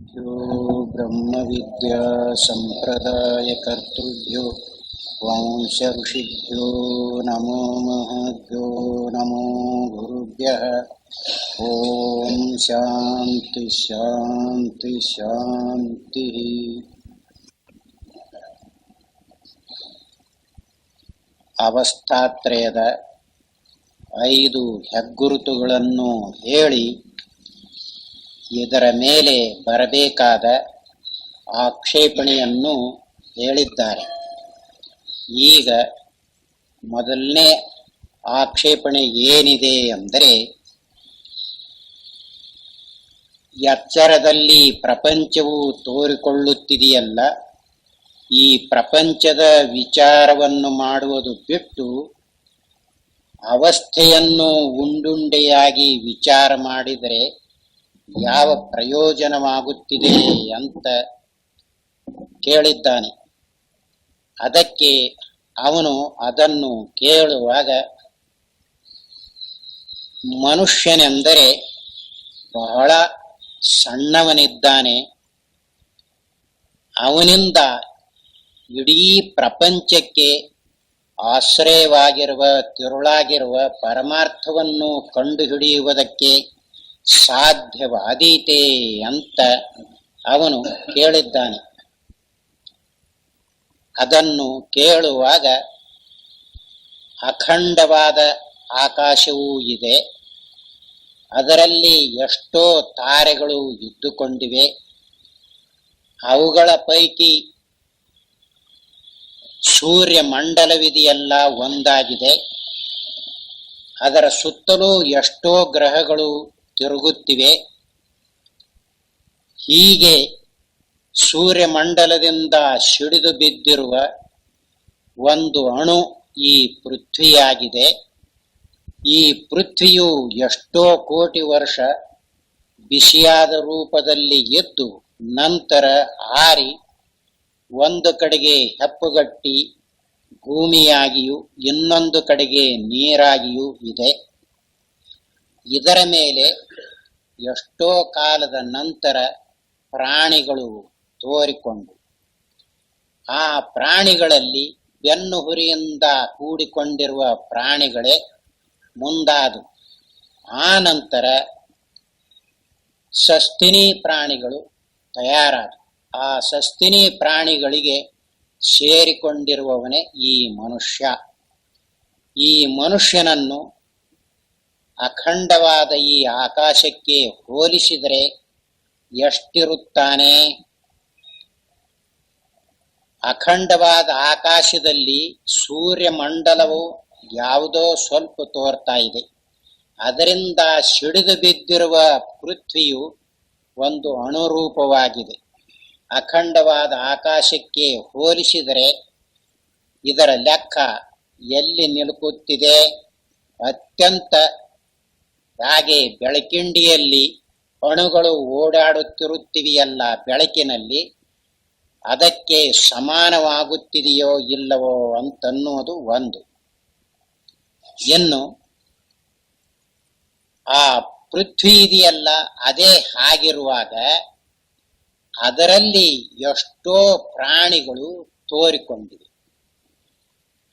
यो ब्रह्मविद्या सम्प्रदायकर्तृभ्यो वंशऋषिभ्यो नमो महद्भ्यो नमो गुरुभ्यः। ॐ शान्ति शान्ति शान्तिः। ಅವಸ್ಥಾತ್ರಯದ 5 ಹೆಗ್ಗುರುತುಗಳನ್ನು ಹೇಳಿ ಇದರ ಮೇಲೆ ಬರಬೇಕಾದ ಆಕ್ಷೇಪಣೆಯನ್ನು ಹೇಳಿದ್ದಾರೆ. ಈಗ ಮೊದಲನೇ ಆಕ್ಷೇಪಣೆ ಏನಿದೆ ಅಂದರೆ, ಎಚ್ಚರದಲ್ಲಿ ಪ್ರಪಂಚವು ತೋರಿಕೊಳ್ಳುತ್ತಿದೆಯಲ್ಲ, ಈ ಪ್ರಪಂಚದ ವಿಚಾರವನ್ನು ಮಾಡುವುದು ಬಿಟ್ಟು ಅವಸ್ಥೆಯನ್ನು ಉಂಡುಂಡೆಯಾಗಿ ವಿಚಾರ ಮಾಡಿದರೆ ಯಾವ ಪ್ರಯೋಜನವಾಗುತ್ತಿದೆ ಅಂತ ಕೇಳಿದ್ದಾನೆ. ಅದಕ್ಕೆ ಅವನು ಅದನ್ನು ಕೇಳುವಾಗ, ಮನುಷ್ಯನೆಂದರೆ ಬಹಳ ಸಣ್ಣವನಿದ್ದಾನೆ, ಅವನಿಂದ ಇಡೀ ಪ್ರಪಂಚಕ್ಕೆ ಆಶ್ರಯವಾಗಿರುವ ತಿರುಳಾಗಿರುವ ಪರಮಾರ್ಥವನ್ನು ಕಂಡುಹಿಡಿಯುವುದಕ್ಕೆ ಸಾಧ್ಯವಾದೀತೆ ಅಂತ ಅವನು ಕೇಳಿದ್ದಾನೆ. ಅದನ್ನು ಕೇಳುವಾಗ ಅಖಂಡವಾದ ಆಕಾಶವೂ ಇದೆ, ಅದರಲ್ಲಿ ಎಷ್ಟೋ ತಾರೆಗಳು ಇದ್ದುಕೊಂಡಿವೆ, ಅವುಗಳ ಪೈಕಿ ಸೂರ್ಯ ಮಂಡಲವಿದೆಯಲ್ಲ ಒಂದಾಗಿದೆ, ಅದರ ಸುತ್ತಲೂ ಎಷ್ಟೋ ಗ್ರಹಗಳು ತಿರುಗುತ್ತಿವೆ. ಹೀಗೆ ಸೂರ್ಯಮಂಡಲದಿಂದ ಸಿಡಿದು ಬಿದ್ದಿರುವ ಒಂದು ಅಣು ಈ ಪೃಥ್ವಿಯಾಗಿದೆ. ಈ ಪೃಥ್ವಿಯು ಎಷ್ಟೋ ಕೋಟಿ ವರ್ಷ ಬಿಸಿಯಾದ ರೂಪದಲ್ಲಿ ಎದ್ದು ನಂತರ ಆರಿ ಒಂದು ಕಡೆಗೆ ಹೆಪ್ಪುಗಟ್ಟಿ ಭೂಮಿಯಾಗಿಯೂ ಇನ್ನೊಂದು ಕಡೆಗೆ ನೀರಾಗಿಯೂ ಇದೆ. ಇದರ ಮೇಲೆ ಎಷ್ಟೋ ಕಾಲದ ನಂತರ ಪ್ರಾಣಿಗಳು ತೋರಿಕೊಂಡು, ಆ ಪ್ರಾಣಿಗಳಲ್ಲಿ ಬೆನ್ನು ಹುರಿಯಿಂದ ಕೂಡಿಕೊಂಡಿರುವ ಪ್ರಾಣಿಗಳೇ ಮುಂದಾದು. ಆ ನಂತರ ಸಸ್ತಿನಿ ಪ್ರಾಣಿಗಳು ತಯಾರಾದವು. ಆ ಸಸ್ತಿನಿ ಪ್ರಾಣಿಗಳಿಗೆ ಸೇರಿಕೊಂಡಿರುವವನೇ ಈ ಮನುಷ್ಯ. ಈ ಮನುಷ್ಯನನ್ನು ಅಖಂಡವಾದ ಈ ಆಕಾಶಕ್ಕೆ ಹೋಲಿಸಿದರೆ ಎಷ್ಟಿರುತ್ತಾನೆ? ಅಖಂಡವಾದ ಆಕಾಶದಲ್ಲಿ ಸೂರ್ಯಮಂಡಲವು ಯಾವುದೋ ಸ್ವಲ್ಪ ತೋರ್ತಾ ಇದೆ, ಅದರಿಂದ ಸಿಡಿದು ಬಿದ್ದಿರುವ ಪೃಥ್ವಿಯು ಒಂದು ಅಣುರೂಪವಾಗಿದೆ. ಅಖಂಡವಾದ ಆಕಾಶಕ್ಕೆ ಹೋಲಿಸಿದರೆ ಇದರ ಲೆಕ್ಕ ಎಲ್ಲಿ ನಿಲುಕುತ್ತಿದೆ? ಅತ್ಯಂತ ಹಾಗೆ ಬೆಳಕಿಂಡಿಯಲ್ಲಿ ಅಣುಗಳು ಓಡಾಡುತ್ತಿರುತ್ತಿವೆಯಲ್ಲ ಬೆಳಕಿನಲ್ಲಿ, ಅದಕ್ಕೆ ಸಮಾನವಾಗುತ್ತಿದೆಯೋ ಇಲ್ಲವೋ ಅಂತನ್ನುವುದು ಒಂದು. ಇನ್ನು ಆ ಪೃಥ್ವಿ ಇದೆಯಲ್ಲ, ಅದೇ ಹಾಗಿರುವಾಗ ಅದರಲ್ಲಿ ಎಷ್ಟೋ ಪ್ರಾಣಿಗಳು ತೋರಿಕೊಂಡಿವೆ.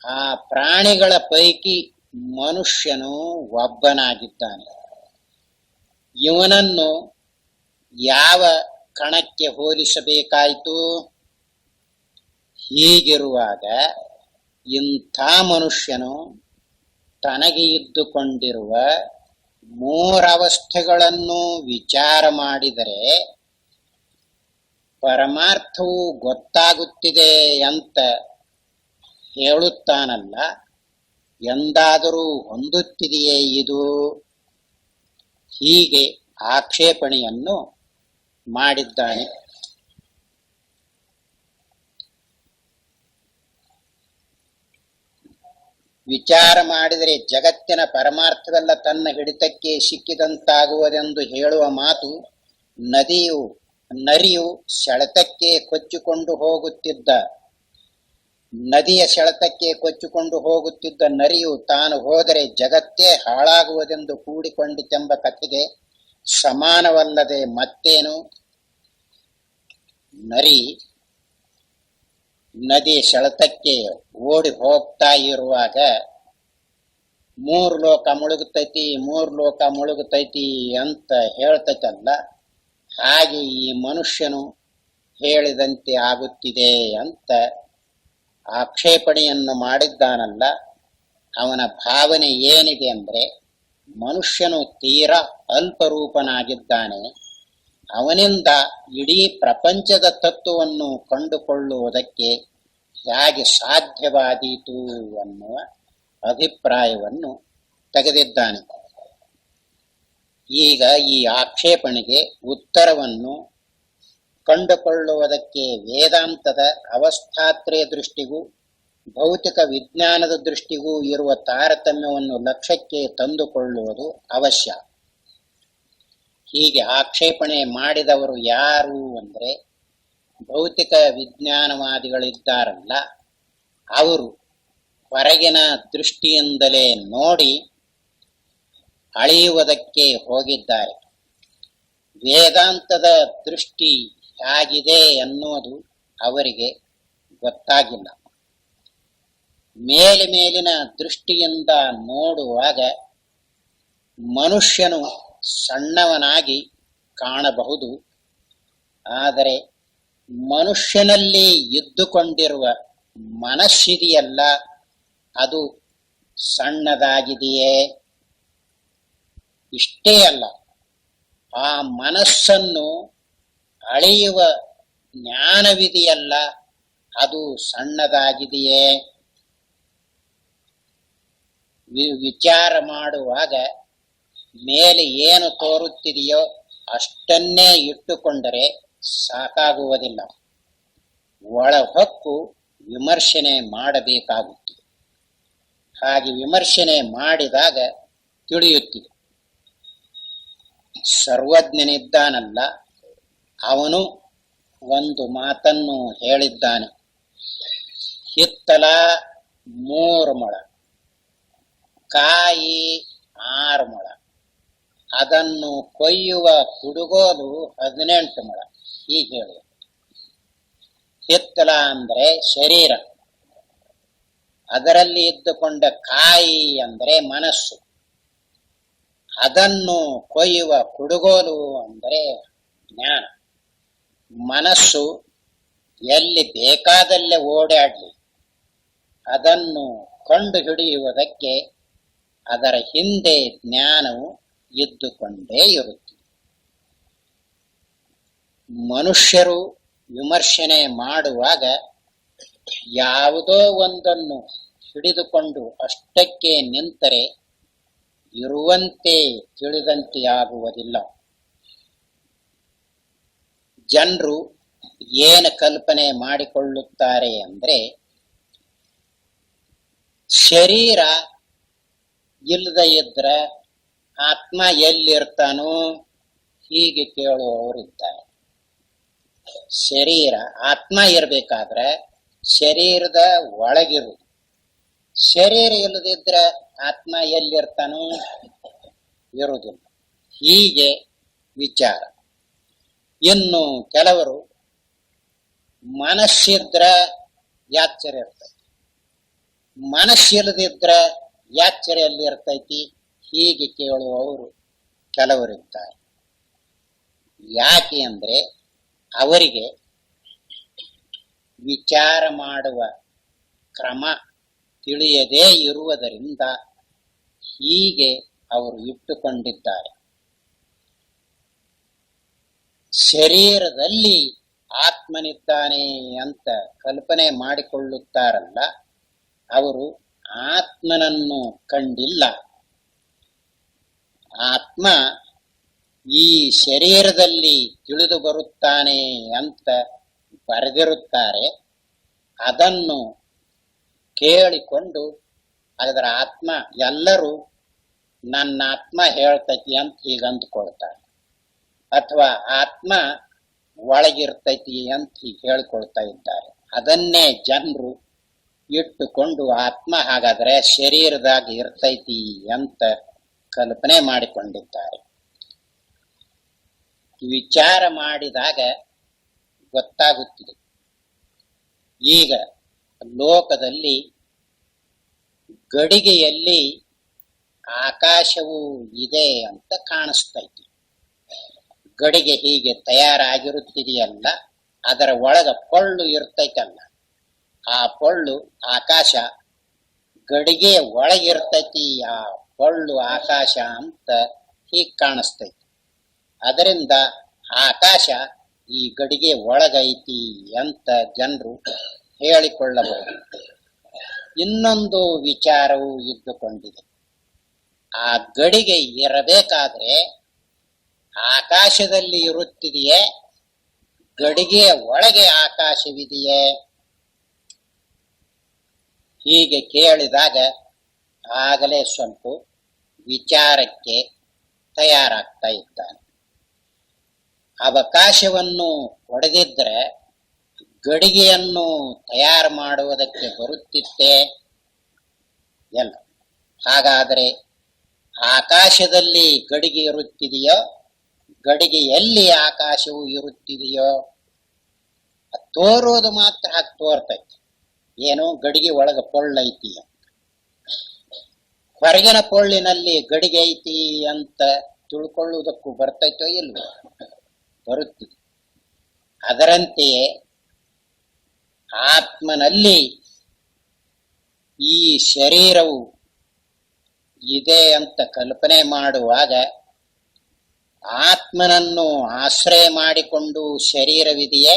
ಆ ಪ್ರಾಣಿಗಳ ಪೈಕಿ ಮನುಷ್ಯನು ಒಬ್ಬನಾಗಿದ್ದಾನೆ. ಇವನನ್ನು ಯಾವ ಕಣಕ್ಕೆ ಹೋಲಿಸಬೇಕಾಯಿತು? ಹೀಗಿರುವಾಗ ಇಂಥ ಮನುಷ್ಯನು ತನಗೆ ಇದ್ದುಕೊಂಡಿರುವ ಮೂರವಸ್ಥೆಗಳನ್ನು ವಿಚಾರ ಮಾಡಿದರೆ ಪರಮಾರ್ಥವು ಗೊತ್ತಾಗುತ್ತಿದೆ ಅಂತ ಹೇಳುತ್ತಾನಲ್ಲ, ಎಂದಾದರೂ ಹೊಂದುತ್ತಿದೆಯೇ ಇದು? ಹೀಗೆ ಆಕ್ಷೇಪಣೆಯನ್ನು ಮಾಡಿದ್ದಾನೆ. ವಿಚಾರ ಮಾಡಿದರೆ ಜಗತ್ತಿನ ಪರಮಾರ್ಥವೆಲ್ಲ ತನ್ನ ಹಿಡಿತಕ್ಕೆ ಸಿಕ್ಕಿದಂತಾಗುವುದೆಂದು ಹೇಳುವ ಮಾತು ನರಿಯು ಸೆಳೆತಕ್ಕೆ ಕೊಚ್ಚಿಕೊಂಡು ಹೋಗುತ್ತಿದ್ದ ನರಿಯು ತಾನು ಹೋದರೆ ಜಗತ್ತೇ ಹಾಳಾಗುವುದೆಂದು ಕೂಡಿಕೊಂಡಿತೆಂಬ ಕಥೆಗೆ ಸಮಾನವಲ್ಲದೆ ಮತ್ತೇನು? ನರಿ ನದಿ ಸೆಳೆತಕ್ಕೆ ಓಡಿ ಹೋಗ್ತಾ ಇರುವಾಗ ಮೂರು ಲೋಕ ಮುಳುಗುತ್ತೈತಿ ಅಂತ ಹೇಳ್ತೈತಲ್ಲ, ಹಾಗೆ ಈ ಮನುಷ್ಯನು ಹೇಳಿದಂತೆ ಆಗುತ್ತಿದೆ ಅಂತ ಆಕ್ಷೇಪಣೆಯನ್ನು ಮಾಡಿದ್ದಾನಲ್ಲ. ಅವನ ಭಾವನೆ ಏನಿದೆ ಅಂದ್ರೆ, ಮನುಷ್ಯನು ತೀರಾ ಅಲ್ಪರೂಪನಾಗಿದ್ದಾನೆ, ಅವನಿಂದ ಇಡೀ ಪ್ರಪಂಚದ ತತ್ವವನ್ನು ಕಂಡುಕೊಳ್ಳುವುದಕ್ಕೆ ಹೇಗೆ ಸಾಧ್ಯವಾದೀತು ಎನ್ನುವ ಅಭಿಪ್ರಾಯವನ್ನು ತೆಗೆದಿದ್ದಾನೆ. ಈಗ ಈ ಆಕ್ಷೇಪಣೆಗೆ ಉತ್ತರವನ್ನು ಕಂಡುಕೊಳ್ಳುವುದಕ್ಕೆ ವೇದಾಂತದ ಅವಸ್ಥಾತ್ರಯ ದೃಷ್ಟಿಗೂ ಭೌತಿಕ ವಿಜ್ಞಾನದ ದೃಷ್ಟಿಗೂ ಇರುವ ತಾರತಮ್ಯವನ್ನು ಲಕ್ಷ್ಯಕ್ಕೆ ತಂದುಕೊಳ್ಳುವುದು ಅವಶ್ಯ. ಹೀಗೆ ಆಕ್ಷೇಪಣೆ ಮಾಡಿದವರು ಯಾರು ಅಂದರೆ, ಭೌತಿಕ ವಿಜ್ಞಾನವಾದಿಗಳಿದ್ದಾರಲ್ಲ, ಅವರು ಹೊರಗಿನ ದೃಷ್ಟಿಯಿಂದಲೇ ನೋಡಿ ಅಳೆಯುವುದಕ್ಕೆ ಹೋಗಿದ್ದಾರೆ. ವೇದಾಂತದ ದೃಷ್ಟಿ ಹೇಗಿದೆ ಎನ್ನುವುದು ಅವರಿಗೆ ಗೊತ್ತಾಗಿಲ್ಲ. ಮೇಲಿನ ದೃಷ್ಟಿಯಿಂದ ನೋಡುವಾಗ ಮನುಷ್ಯನು ಸಣ್ಣವನಾಗಿ ಕಾಣಬಹುದು, ಆದರೆ ಮನುಷ್ಯನಲ್ಲಿ ಇದ್ದುಕೊಂಡಿರುವ ಮನಸ್ಸಿದೆಯಲ್ಲ, ಅದು ಸಣ್ಣದಾಗಿದೆಯೇ? ಇಷ್ಟೇ ಅಲ್ಲ, ಆ ಮನಸ್ಸನ್ನು ಅಳೆಯುವ ಜ್ಞಾನವಿದೆಯಲ್ಲ, ಅದು ಸಣ್ಣದಾಗಿದೆಯೇ? ವಿಚಾರ ಮಾಡುವಾಗ ಮೇಲೆ ಏನು ತೋರುತ್ತಿದೆಯೋ ಅಷ್ಟನ್ನೇ ಇಟ್ಟುಕೊಂಡರೆ ಸಾಕಾಗುವುದಿಲ್ಲ. ಒಳಹೊಕ್ಕು ವಿಮರ್ಶನೆ ಮಾಡಬೇಕಾಗುತ್ತದೆ. ಹಾಗೆ ವಿಮರ್ಶನೆ ಮಾಡಿದಾಗ ತಿಳಿಯುತ್ತಿದೆ. ಸರ್ವಜ್ಞನಿದ್ದಾನಲ್ಲ, ಅವನು ಒಂದು ಮಾತನ್ನು ಹೇಳಿದ್ದಾನೆ. ಹಿತ್ತಲ 3 ಮೊಳ, ಕಾಯಿ 6 ಮೊಳ, ಅದನ್ನು ಕೊಯ್ಯುವ ಕುಡುಗೋಲು 18 ಮೊಳ. ಹೀಗೆ ಹೇಳಿ. ಹಿತ್ತಲ ಅಂದ್ರೆ ಶರೀರ, ಅದರಲ್ಲಿ ಇದ್ದುಕೊಂಡ ಕಾಯಿ ಅಂದರೆ ಮನಸ್ಸು, ಅದನ್ನು ಕೊಯ್ಯುವ ಕುಡುಗೋಲು ಅಂದರೆ ಜ್ಞಾನ. ಮನಸ್ಸು ಎಲ್ಲಿ ಬೇಕಾದಲ್ಲೇ ಓಡಾಡಲಿ, ಅದನ್ನು ಕಂಡು ಹಿಡಿಯುವುದಕ್ಕೆ ಅದರ ಹಿಂದೆ ಜ್ಞಾನವು ಇದ್ದುಕೊಂಡೇ ಇರುತ್ತದೆ. ಮನುಷ್ಯರು ವಿಮರ್ಶನೆ ಮಾಡುವಾಗ ಯಾವುದೋ ಒಂದನ್ನು ಹಿಡಿದುಕೊಂಡು ಅಷ್ಟಕ್ಕೆ ನಿಂತರೆ ಇರುವಂತೆ ತಿಳಿದಂತೆಯಾಗುವುದಿಲ್ಲ. ಜನರು ಏನು ಕಲ್ಪನೆ ಮಾಡಿಕೊಳ್ಳುತ್ತಾರೆ ಅಂದರೆ, ಶರೀರ ಇಲ್ಲದೆ ಇದ್ರ ಆತ್ಮ ಎಲ್ಲಿರ್ತಾನೋ ಹೀಗೆ ಕೇಳುವವರಿದ್ದಾರೆ. ಶರೀರ ಆತ್ಮ ಇರಬೇಕಾದ್ರೆ ಶರೀರದ ಒಳಗಿರುವುದು, ಶರೀರ ಇಲ್ಲದಿದ್ರ ಆತ್ಮ ಎಲ್ಲಿರ್ತಾನೋ ಇರುವುದಿಲ್ಲ. ಹೀಗೆ ವಿಚಾರ. ಇನ್ನು ಕೆಲವರು ಮನಸ್ಸಿದ್ರ ಯಾಚರ ಇರ್ತೈತಿ, ಮನಸ್ಸಿಲ್ಲದಿದ್ರ ಯಾಚರ ಎಲ್ಲಿ ಇರ್ತೈತಿ ಹೀಗೆ ಕೇಳುವವರು ಕೆಲವರಿದ್ದಾರೆ. ಯಾಕೆ ಅಂದ್ರೆ ಅವರಿಗೆ ವಿಚಾರ ಮಾಡುವ ಕ್ರಮ ತಿಳಿಯದೇ ಇರುವುದರಿಂದ ಹೀಗೆ ಅವರು ಇಟ್ಟುಕೊಂಡಿದ್ದಾರೆ. ಶರೀರದಲ್ಲಿ ಆತ್ಮನಿದ್ದಾನೆ ಅಂತ ಕಲ್ಪನೆ ಮಾಡಿಕೊಳ್ಳುತ್ತಾರಲ್ಲ, ಅವರು ಆತ್ಮನನ್ನು ಕಂಡಿಲ್ಲ. ಆತ್ಮ ಈ ಶರೀರದಲ್ಲಿ ತಿಳಿದು ಬರುತ್ತಾನೆ ಅಂತ ಬರೆದಿರುತ್ತಾರೆ. ಅದನ್ನು ಕೇಳಿಕೊಂಡು ಅದರ ಆತ್ಮ ಎಲ್ಲರೂ ನನ್ನ ಆತ್ಮ ಹೇಳ್ತೈತಿ ಅಂತ ಹೀಗೆ ಅಂದ್ಕೊಳ್ತಾರೆ, ಅಥವಾ ಆತ್ಮ ಒಳಗಿರ್ತೈತಿ ಅಂತ ಹೀಗೆ ಹೇಳ್ಕೊಳ್ತಾ ಇದ್ದಾರೆ. ಅದನ್ನೇ ಜನರು ಇಟ್ಟುಕೊಂಡು ಆತ್ಮ ಹಾಗಾದ್ರೆ ಶರೀರದಾಗ ಇರ್ತೈತಿ ಅಂತ ಕಲ್ಪನೆ ಮಾಡಿಕೊಂಡಿದ್ದಾರೆ. ವಿಚಾರ ಮಾಡಿದಾಗ ಗೊತ್ತಾಗುತ್ತಿದೆ. ಈಗ ಲೋಕದಲ್ಲಿ ಗಡಿಗೆಯಲ್ಲಿ ಆಕಾಶವೂ ಇದೆ ಅಂತ ಕಾಣಿಸ್ತೈತಿ. ಗಡಿಗೆ ಹೀಗೆ ತಯಾರಾಗಿರುತ್ತಿದೆಯಲ್ಲ, ಅದರ ಒಳಗ ಪೊಳ್ಳು ಇರ್ತೈತಲ್ಲ, ಆ ಪೊಳ್ಳು ಆಕಾಶ, ಗಡಿಗೆ ಒಳಗಿರ್ತೈತಿ ಆ ಪೊಳ್ಳು ಆಕಾಶ ಅಂತ ಹೀಗೆ ಕಾಣಿಸ್ತೈತಿ. ಅದರಿಂದ ಆಕಾಶ ಈ ಗಡಿಗೆ ಒಳಗೈತಿ ಅಂತ ಜನರು ಹೇಳಿಕೊಳ್ಳಬಹುದು. ಇನ್ನೊಂದು ವಿಚಾರವೂ ಇದ್ದುಕೊಂಡಿದೆ. ಆ ಗಡಿಗೆ ಇರಬೇಕಾದ್ರೆ ಆಕಾಶದಲ್ಲಿ ಇರುತ್ತಿದೆಯೇ, ಗಡಿಗೆಯ ಒಳಗೆ ಆಕಾಶವಿದೆಯೇ? ಹೀಗೆ ಕೇಳಿದಾಗ ಆಗಲೇ ಸ್ವಲ್ಪ ವಿಚಾರಕ್ಕೆ ತಯಾರಾಗ್ತಾ ಇದ್ದಾನೆ. ಅವಕಾಶವನ್ನು ಹೊಡೆದಿದ್ರೆ ಗಡಿಗೆಯನ್ನು ತಯಾರು ಮಾಡುವುದಕ್ಕೆ ಬರುತ್ತಿತ್ತೆ ಎಲ್ಲ. ಹಾಗಾದರೆ ಆಕಾಶದಲ್ಲಿ ಗಡಿಗೆ ಇರುತ್ತಿದೆಯೋ, ಗಡಿಗೆಯಲ್ಲಿ ಆಕಾಶವು ಇರುತ್ತಿದೆಯೋ? ತೋರೋದು ಮಾತ್ರ ಹಾಗೆ ತೋರ್ತೈತಿ, ಏನೋ ಗಡಿಗೆ ಒಳಗ ಪೊಳ್ಳೈತಿ. ಹೊರಗಿನ ಪೊಳ್ಳಿನಲ್ಲಿ ಗಡಿಗೆ ಐತಿ ಅಂತ ತಿಳ್ಕೊಳ್ಳುವುದಕ್ಕೂ ಬರ್ತೈತೋ ಇಲ್ವೋ? ಬರುತ್ತಿದೆ. ಅದರಂತೆಯೇ ಆತ್ಮನಲ್ಲಿ ಈ ಶರೀರವು ಇದೆ ಅಂತ ಕಲ್ಪನೆ ಮಾಡುವಾಗ ಆತ್ಮನನ್ನು ಆಶ್ರಯ ಮಾಡಿಕೊಂಡು ಶರೀರವಿದೆಯೇ,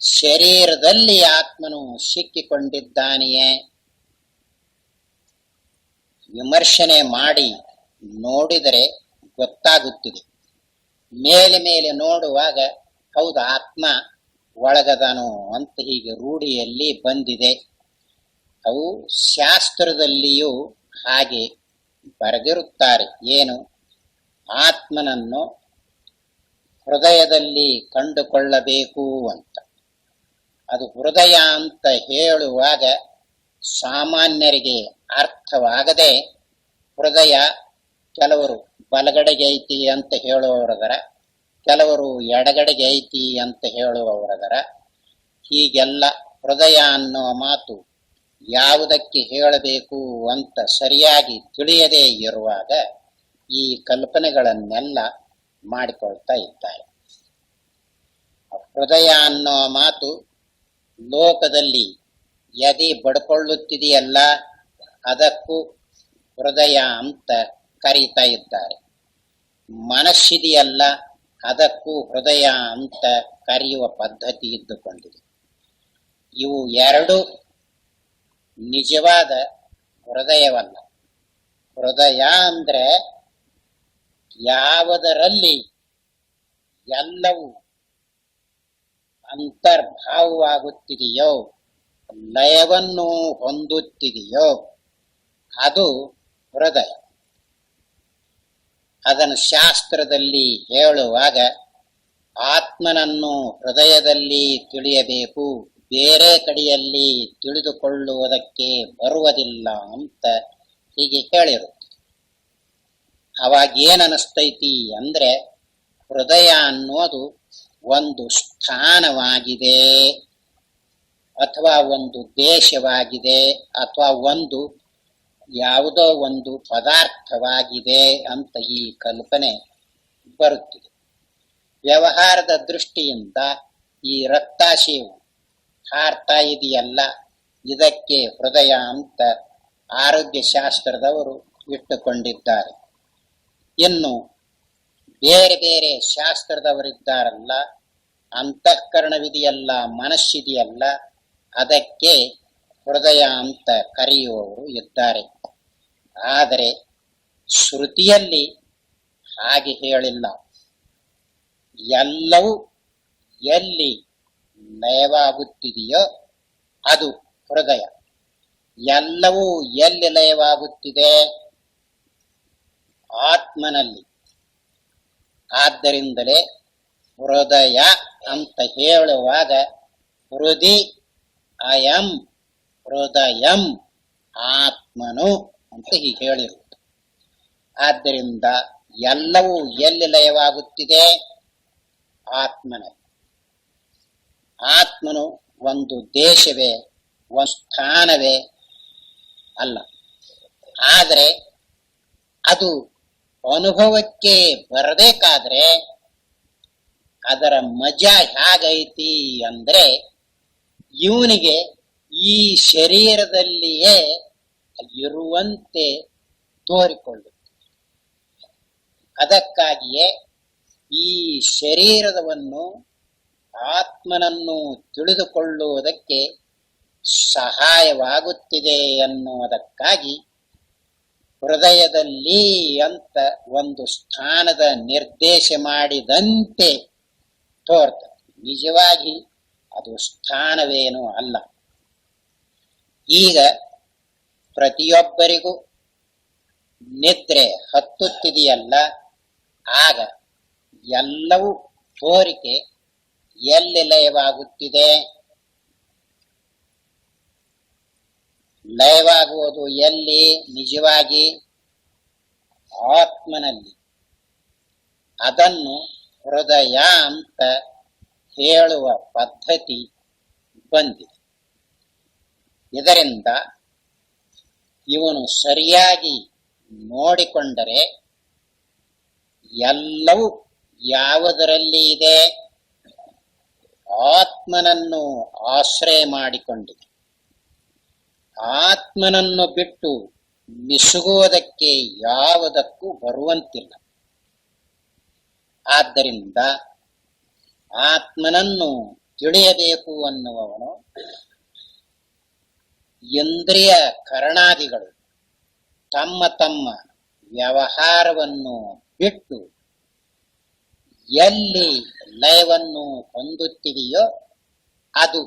ಶರೀರದಲ್ಲಿ ಆತ್ಮನು ಸಿಕ್ಕಿಕೊಂಡಿದ್ದಾನೆಯೇ? ವಿಮರ್ಶನೆ ಮಾಡಿ ನೋಡಿದರೆ ಗೊತ್ತಾಗುತ್ತಿದೆ. ಮೇಲೆ ಮೇಲೆ ನೋಡುವಾಗ ಹೌದು ಆತ್ಮ ಒಳಗದನು ಅಂತ ಹೀಗೆ ರೂಢಿಯಲ್ಲಿ ಬಂದಿದೆ. ಅವು ಶಾಸ್ತ್ರದಲ್ಲಿಯೂ ಹಾಗೆ ಬರೆದಿರುತ್ತಾರೆ. ಏನು? ಆತ್ಮನನ್ನು ಹೃದಯದಲ್ಲಿ ಕಂಡುಕೊಳ್ಳಬೇಕು ಅಂತ. ಅದು ಹೃದಯ ಅಂತ ಹೇಳುವಾಗ ಸಾಮಾನ್ಯರಿಗೆ ಅರ್ಥವಾಗದೆ ಹೃದಯ ಕೆಲವರು ಬಲಗಡೆಗೆ ಐತಿ ಅಂತ ಹೇಳುವವರದರ, ಕೆಲವರು ಎಡಗಡೆಗೆ ಐತಿ ಅಂತ ಹೇಳುವವರದರ. ಹೀಗೆಲ್ಲ ಹೃದಯ ಅನ್ನೋ ಮಾತು ಯಾವುದಕ್ಕೆ ಹೇಳಬೇಕು ಅಂತ ಸರಿಯಾಗಿ ತಿಳಿಯದೇ ಇರುವಾಗ ಈ ಕಲ್ಪನೆಗಳನ್ನೆಲ್ಲ ಮಾಡಿಕೊಳ್ತಾ ಇದ್ದಾರೆ. ಹೃದಯ ಅನ್ನೋ ಮಾತು ಲೋಕದಲ್ಲಿ ಎದೆ ಬಡ್ಕೊಳ್ಳುತ್ತಿದೆಯಲ್ಲ, ಅದಕ್ಕೂ ಹೃದಯ ಅಂತ ಕರೀತಾ ಇದ್ದಾರೆ. ಮನಸ್ಸಿದೆಯಲ್ಲ, ಅದಕ್ಕೂ ಹೃದಯ ಅಂತ ಕರೆಯುವ ಪದ್ಧತಿ ಇದ್ದುಕೊಂಡಿದೆ. ಇವು ಎರಡು ನಿಜವಾದ ಹೃದಯವಲ್ಲ. ಹೃದಯ ಅಂದ್ರೆ ಯಾವುದರಲ್ಲಿ ಎಲ್ಲವೂ ಅಂತರ್ಭಾವವಾಗುತ್ತಿದೆಯೋ, ಲಯವನ್ನು ಹೊಂದುತ್ತಿದೆಯೋ ಅದು ಹೃದಯ. ಅದನ್ನು ಶಾಸ್ತ್ರದಲ್ಲಿ ಹೇಳುವಾಗ ಆತ್ಮನನ್ನು ಹೃದಯದಲ್ಲಿ ತಿಳಿಯಬೇಕು, ಬೇರೆ ಕಡೆಯಲ್ಲಿ ತಿಳಿದುಕೊಳ್ಳುವುದಕ್ಕೆ ಬರುವುದಿಲ್ಲ ಅಂತ ಹೀಗೆ ಹೇಳಿರುತ್ತೆ. ಅವಾಗ ಏನನಿಸ್ತೈತಿ ಅಂದ್ರೆ ಹೃದಯ ಅನ್ನೋದು ಒಂದು ಸ್ಥಾನವಾಗಿದೆ, ಅಥವಾ ಒಂದು ದೇಶವಾಗಿದೆ, ಅಥವಾ ಒಂದು ಯಾವುದೋ ಒಂದು ಪದಾರ್ಥವಾಗಿದೆ ಅಂತ ಈ ಕಲ್ಪನೆ ಬರುತ್ತಿದೆ. ವ್ಯವಹಾರದ ದೃಷ್ಟಿಯಿಂದ ಈ ರಕ್ತಾಶಯವು ಹಾರ್ತಾ ಇದೆಯಲ್ಲ, ಇದಕ್ಕೆ ಹೃದಯ ಅಂತ ಆರೋಗ್ಯ ಶಾಸ್ತ್ರದವರು ಇಟ್ಟುಕೊಂಡಿದ್ದಾರೆ. ಇನ್ನು ಬೇರೆ ಬೇರೆ ಶಾಸ್ತ್ರದವರಿದ್ದಾರಲ್ಲ, ಅಂತಃಕರಣವಿದೆಯಲ್ಲ, ಮನಸ್ಸಿದೆಯಲ್ಲ, ಅದಕ್ಕೆ ಹೃದಯ ಅಂತ ಕರೆಯುವವರು ಇದ್ದಾರೆ. ಆದರೆ ಶ್ರುತಿಯಲ್ಲಿ ಹಾಗೆ ಹೇಳಿಲ್ಲ. ಎಲ್ಲವೂ ಎಲ್ಲಿ ಲಯವಾಗುತ್ತಿದೆಯೋ ಅದು ಹೃದಯ. ಎಲ್ಲವೂ ಎಲ್ಲಿ ಲಯವಾಗುತ್ತಿದೆ? ಆತ್ಮನಲ್ಲಿ. ಆದ್ದರಿಂದಲೇ ಹೃದಯ ಅಂತ ಹೇಳುವಾಗ ಹೃದಯ ಅಯಂ ಹೃದಯಂ ಆತ್ಮನು ಅಂತ ಹೀಗೆ ಹೇಳಿರುತ್ತೆ. ಆದ್ದರಿಂದ ಎಲ್ಲವೂ ಎಲ್ಲಿ ಲಯವಾಗುತ್ತಿದೆ? ಆತ್ಮನಲ್ಲಿ. ಆತ್ಮನು ಒಂದು ದೇಶವೇ, ಒಂದು ಸ್ಥಾನವೇ ಅಲ್ಲ. ಆದರೆ ಅದು ಅನುಭವಕ್ಕೆ ಬರಬೇಕಾದ್ರೆ ಅದರ ಮಜಾ ಹೇಗೈತಿ ಅಂದ್ರೆ ಇವನಿಗೆ ಈ ಶರೀರದಲ್ಲಿಯೇ ಇರುವಂತೆ ತೋರಿಕೊಳ್ಳುತ್ತೆ. ಅದಕ್ಕಾಗಿಯೇ ಈ ಶರೀರವನ್ನು ಆತ್ಮನನ್ನು ತಿಳಿದುಕೊಳ್ಳುವುದಕ್ಕೆ ಸಹಾಯವಾಗುತ್ತಿದೆ ಎನ್ನುವುದಕ್ಕಾಗಿ ಹೃದಯದಲ್ಲಿ ಅಂತ ಒಂದು ಸ್ಥಾನದ ನಿರ್ದೇಶ ಮಾಡಿದಂತೆ ತೋರ್ತದೆ. ನಿಜವಾಗಿ ಅದು ಸ್ಥಾನವೇನೂ ಅಲ್ಲ. ಈಗ ಪ್ರತಿಯೊಬ್ಬರಿಗೂ ನಿದ್ರೆ ಹತ್ತುತ್ತಿದೆಯಲ್ಲ, ಆಗ ಎಲ್ಲವೂ ತೋರಿಕೆ ಎಲ್ಲಿ ಲಯವಾಗುತ್ತಿದೆ? ಲಯವಾಗುವುದು ಎಲ್ಲಿ? ನಿಜವಾಗಿ ಆತ್ಮನಲ್ಲಿ. ಅದನ್ನು ಹೃದಯ ಅಂತ ಹೇಳುವ ಪದ್ಧತಿ ಬಂದಿದೆ. ಇದರಿಂದ ಇವನು ಸರಿಯಾಗಿ ನೋಡಿಕೊಂಡರೆ ಎಲ್ಲವೂ ಯಾವುದರಲ್ಲಿ ಇದೆ? ಆತ್ಮನನ್ನು ಆಶ್ರಯ ಮಾಡಿಕೊಂಡಿದೆ. ಆತ್ಮನನ್ನು ಬಿಟ್ಟು ಮಿಸುಗುವುದಕ್ಕೆ ಯಾವುದಕ್ಕೂ ಬರುವಂತಿಲ್ಲ. ಆದ್ದರಿಂದ ಆತ್ಮನನ್ನು ತಿಳಿಯಬೇಕು ಅನ್ನುವವನು ಇಂದ್ರಿಯ ಕರಣಾದಿಗಳು ತಮ್ಮ ತಮ್ಮ ವ್ಯವಹಾರವನ್ನು ಬಿಟ್ಟು ಎಲ್ಲಿ ಲಯವನ್ನು ಹೊಂದುತ್ತಿದೆಯೋ ಅದು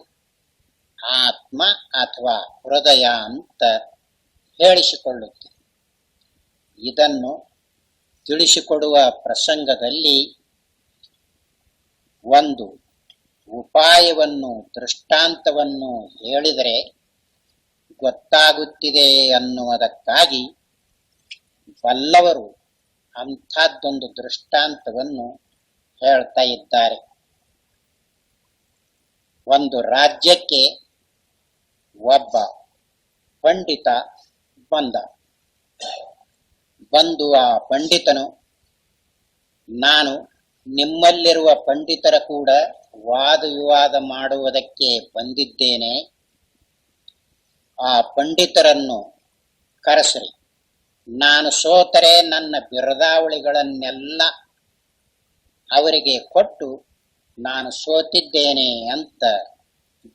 ಆತ್ಮ ಅಥವಾ ಹೃದಯ ಅಂತ ಹೇಳಿಸಿಕೊಳ್ಳುತ್ತದೆ. ಇದನ್ನು ತಿಳಿಸಿಕೊಡುವ ಪ್ರಸಂಗದಲ್ಲಿ ಒಂದು ಉಪಾಯವನ್ನು, ದೃಷ್ಟಾಂತವನ್ನು ಹೇಳಿದರೆ ಗೊತ್ತಾಗುತ್ತಿದೆ ಅನ್ನುವುದಕ್ಕಾಗಿ ಬಲ್ಲವರು ಅಂಥದ್ದೊಂದು ದೃಷ್ಟಾಂತವನ್ನು ಹೇಳ್ತಾ ಇದ್ದಾರೆ. ಒಂದು ರಾಜ್ಯಕ್ಕೆ ಒಬ್ಬ ಪಂಡಿತ ಬಂದು ಆ ಪಂಡಿತನು, ನಾನು ನಿಮ್ಮಲ್ಲಿರುವ ಪಂಡಿತರ ಕೂಡ ವಾದ ವಿವಾದ ಮಾಡುವುದಕ್ಕೆ ಬಂದಿದ್ದೇನೆ. ಆ ಪಂಡಿತರನ್ನು ಕರೆಸ್ರಿ. ನಾನು ಸೋತರೆ ನನ್ನ ಬಿರುದಾವಳಿಗಳನ್ನೆಲ್ಲ ಅವರಿಗೆ ಕೊಟ್ಟು ನಾನು ಸೋತಿದ್ದೇನೆ ಅಂತ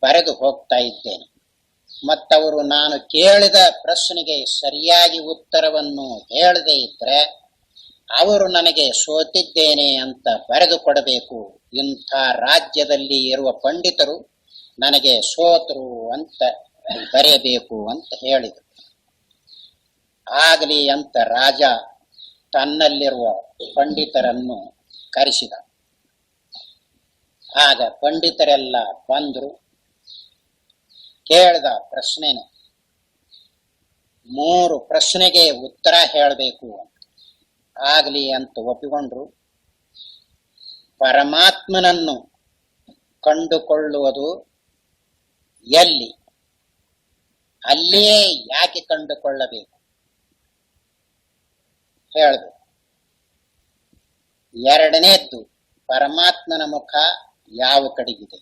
ಬರೆದು ಹೋಗ್ತಾ ಇದ್ದೇನೆ. ಮತ್ತವರು ನಾನು ಕೇಳಿದ ಪ್ರಶ್ನೆಗೆ ಸರಿಯಾಗಿ ಉತ್ತರವನ್ನು ಹೇಳದೇ ಇದ್ರೆ ಅವರು ನನಗೆ ಸೋತಿದ್ದೇನೆ ಅಂತ ಬರೆದು ಕೊಡಬೇಕು. ಇಂಥ ರಾಜ್ಯದಲ್ಲಿ ಇರುವ ಪಂಡಿತರು ನನಗೆ ಸೋತರು ಅಂತ ಬರೆಯಬೇಕು ಅಂತ ಹೇಳಿದರು. ಆಗಲಿ ಅಂತ ರಾಜ ತನ್ನಲ್ಲಿರುವ ಪಂಡಿತರನ್ನು ಕರೆಸಿದ. ಆಗ ಪಂಡಿತರೆಲ್ಲ ಬಂದರು. ಕೇಳಿದ ಪ್ರಶ್ನೆನ 3 ಪ್ರಶ್ನೆಗೆ ಉತ್ತರ ಹೇಳಬೇಕು. ಆಗಲಿ ಅಂತ ಒಪ್ಪಿಕೊಂಡ್ರು. ಪರಮಾತ್ಮನನ್ನು ಕಂಡುಕೊಳ್ಳುವುದು ಎಲ್ಲಿ? ಅಲ್ಲಿಯೇ ಯಾಕೆ ಕಂಡುಕೊಳ್ಳಬೇಕು? ಹೇಳಬೇಕು. ಎರಡನೇದ್ದು, ಪರಮಾತ್ಮನ ಮುಖ ಯಾವ ಕಡೆಗಿದೆ?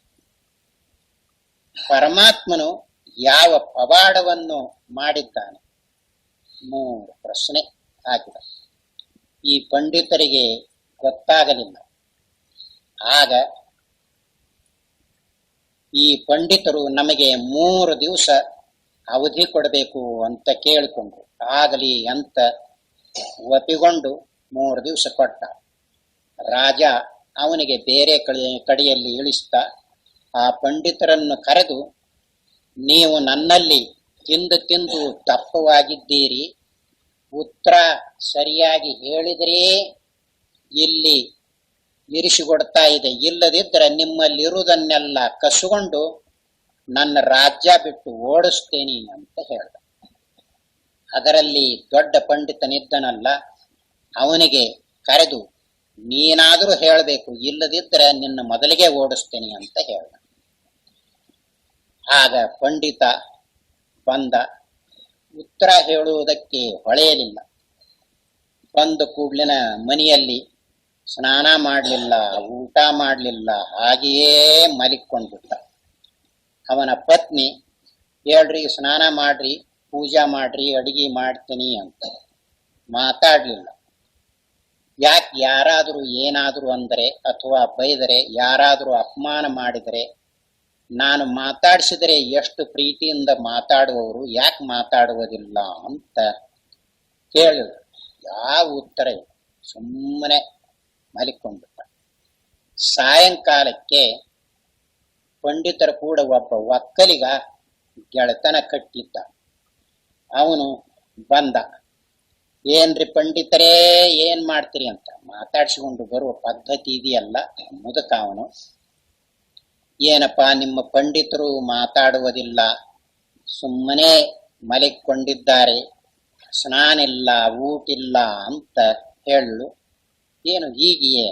ಪರಮಾತ್ಮನು ಯಾವ ಪವಾಡವನ್ನು ಮಾಡಿದ್ದಾನೆ? 3 ಪ್ರಶ್ನೆ ಹಾಕಿದ. ಈ ಪಂಡಿತರಿಗೆ ಗೊತ್ತಾಗಲಿಲ್ಲ. ಆಗ ಈ ಪಂಡಿತರು ನಮಗೆ 3 ದಿವಸ ಅವಧಿ ಕೊಡಬೇಕು ಅಂತ ಕೇಳಿಕೊಂಡ್ರು. ಆಗಲಿ ಅಂತ ಒಪ್ಪಿಕೊಂಡು 3 ದಿವಸ ಕೊಟ್ಟ. ರಾಜ ಅವನಿಗೆ ಬೇರೆ ಕಡೆಯಲ್ಲಿ ಇಳಿಸ್ತಾ ಆ ಪಂಡಿತರನ್ನು ಕರೆದು, ನೀವು ನನ್ನಲ್ಲಿ ತಿಂದು ದಪ್ಪವಾಗಿದ್ದೀರಿ, ಉತ್ತರ ಸರಿಯಾಗಿ ಹೇಳಿದ್ರೇ ಇಲ್ಲಿ ಇರಿಸಿಕೊಡ್ತಾ ಇದೆ, ಇಲ್ಲದಿದ್ದರೆ ನಿಮ್ಮಲ್ಲಿರುವುದನ್ನೆಲ್ಲ ಕಸುಕೊಂಡು ನನ್ನ ರಾಜ್ಯ ಬಿಟ್ಟು ಓಡಿಸ್ತೇನೆ ಅಂತ ಹೇಳ್ದ. ಅದರಲ್ಲಿ ದೊಡ್ಡ ಪಂಡಿತನಿದ್ದನಲ್ಲ, ಅವನಿಗೆ ಕರೆದು, ನೀನಾದರೂ ಹೇಳಬೇಕು, ಇಲ್ಲದಿದ್ದರೆ ನಿನ್ನ ಮೊದಲಿಗೆ ಓಡಿಸ್ತೇನೆ ಅಂತ ಹೇಳ್ದ. ಆಗ ಪಂಡಿತ ಬಂದ. ಉತ್ತರ ಹೇಳುವುದಕ್ಕೆ ಹೊಳೆಯಲಿಲ್ಲ. ಬಂದ ಕೂಡ್ಲಿನ ಮನೆಯಲ್ಲಿ ಸ್ನಾನ ಮಾಡಲಿಲ್ಲ, ಊಟ ಮಾಡಲಿಲ್ಲ, ಹಾಗೆಯೇ ಮಲಿಕೊಂಡ್ಬಿಟ್ಟ. ಅವನ ಪತ್ನಿ, ಹೇಳ್ರಿ, ಸ್ನಾನ ಮಾಡ್ರಿ, ಪೂಜಾ ಮಾಡ್ರಿ, ಅಡಿಗೆ ಮಾಡ್ತೀನಿ ಅಂತ ಮಾತಾಡ್ಲಿಲ್ಲ. ಯಾಕೆ ಯಾರಾದರೂ ಏನಾದರೂ ಅಂದರೆ ಅಥವಾ ಬೈದರೆ, ಯಾರಾದರೂ ಅಪಮಾನ ಮಾಡಿದರೆ, ನಾನು ಮಾತಾಡಿಸಿದರೆ ಎಷ್ಟು ಪ್ರೀತಿಯಿಂದ ಮಾತಾಡುವವರು ಯಾಕೆ ಮಾತಾಡುವುದಿಲ್ಲ ಅಂತ ಕೇಳಿದ್ರು. ಯಾವ ಉತ್ತರ ಇಲ್ಲ, ಸುಮ್ಮನೆ ಮಲಿಕೊಂಡ್ಬಿಟ್ಟ. ಸಾಯಂಕಾಲಕ್ಕೆ ಪಂಡಿತರ ಕೂಡ ಒಬ್ಬ ಒಕ್ಕಲಿಗ ಗೆಳತನ ಕಟ್ಟಿದ್ದ. ಅವನು ಬಂದ. ಏನ್ರಿ ಪಂಡಿತರೇ, ಏನ್ ಮಾಡ್ತೀರಿ ಅಂತ ಮಾತಾಡ್ಸಿಕೊಂಡು ಬರುವ ಪದ್ಧತಿ ಇದೆಯಲ್ಲ. ಮುದುಕ ಅವನು. ಏನಪ್ಪಾ ನಿಮ್ಮ ಪಂಡಿತರು ಮಾತಾಡುವುದಿಲ್ಲ, ಸುಮ್ಮನೆ ಮಲಿಕೊಂಡಿದ್ದಾರೆ, ಸ್ನಾನ ಇಲ್ಲ, ಊಟಿಲ್ಲ ಅಂತ ಹೇಳು. ಏನು ಹೀಗೆಯೇ?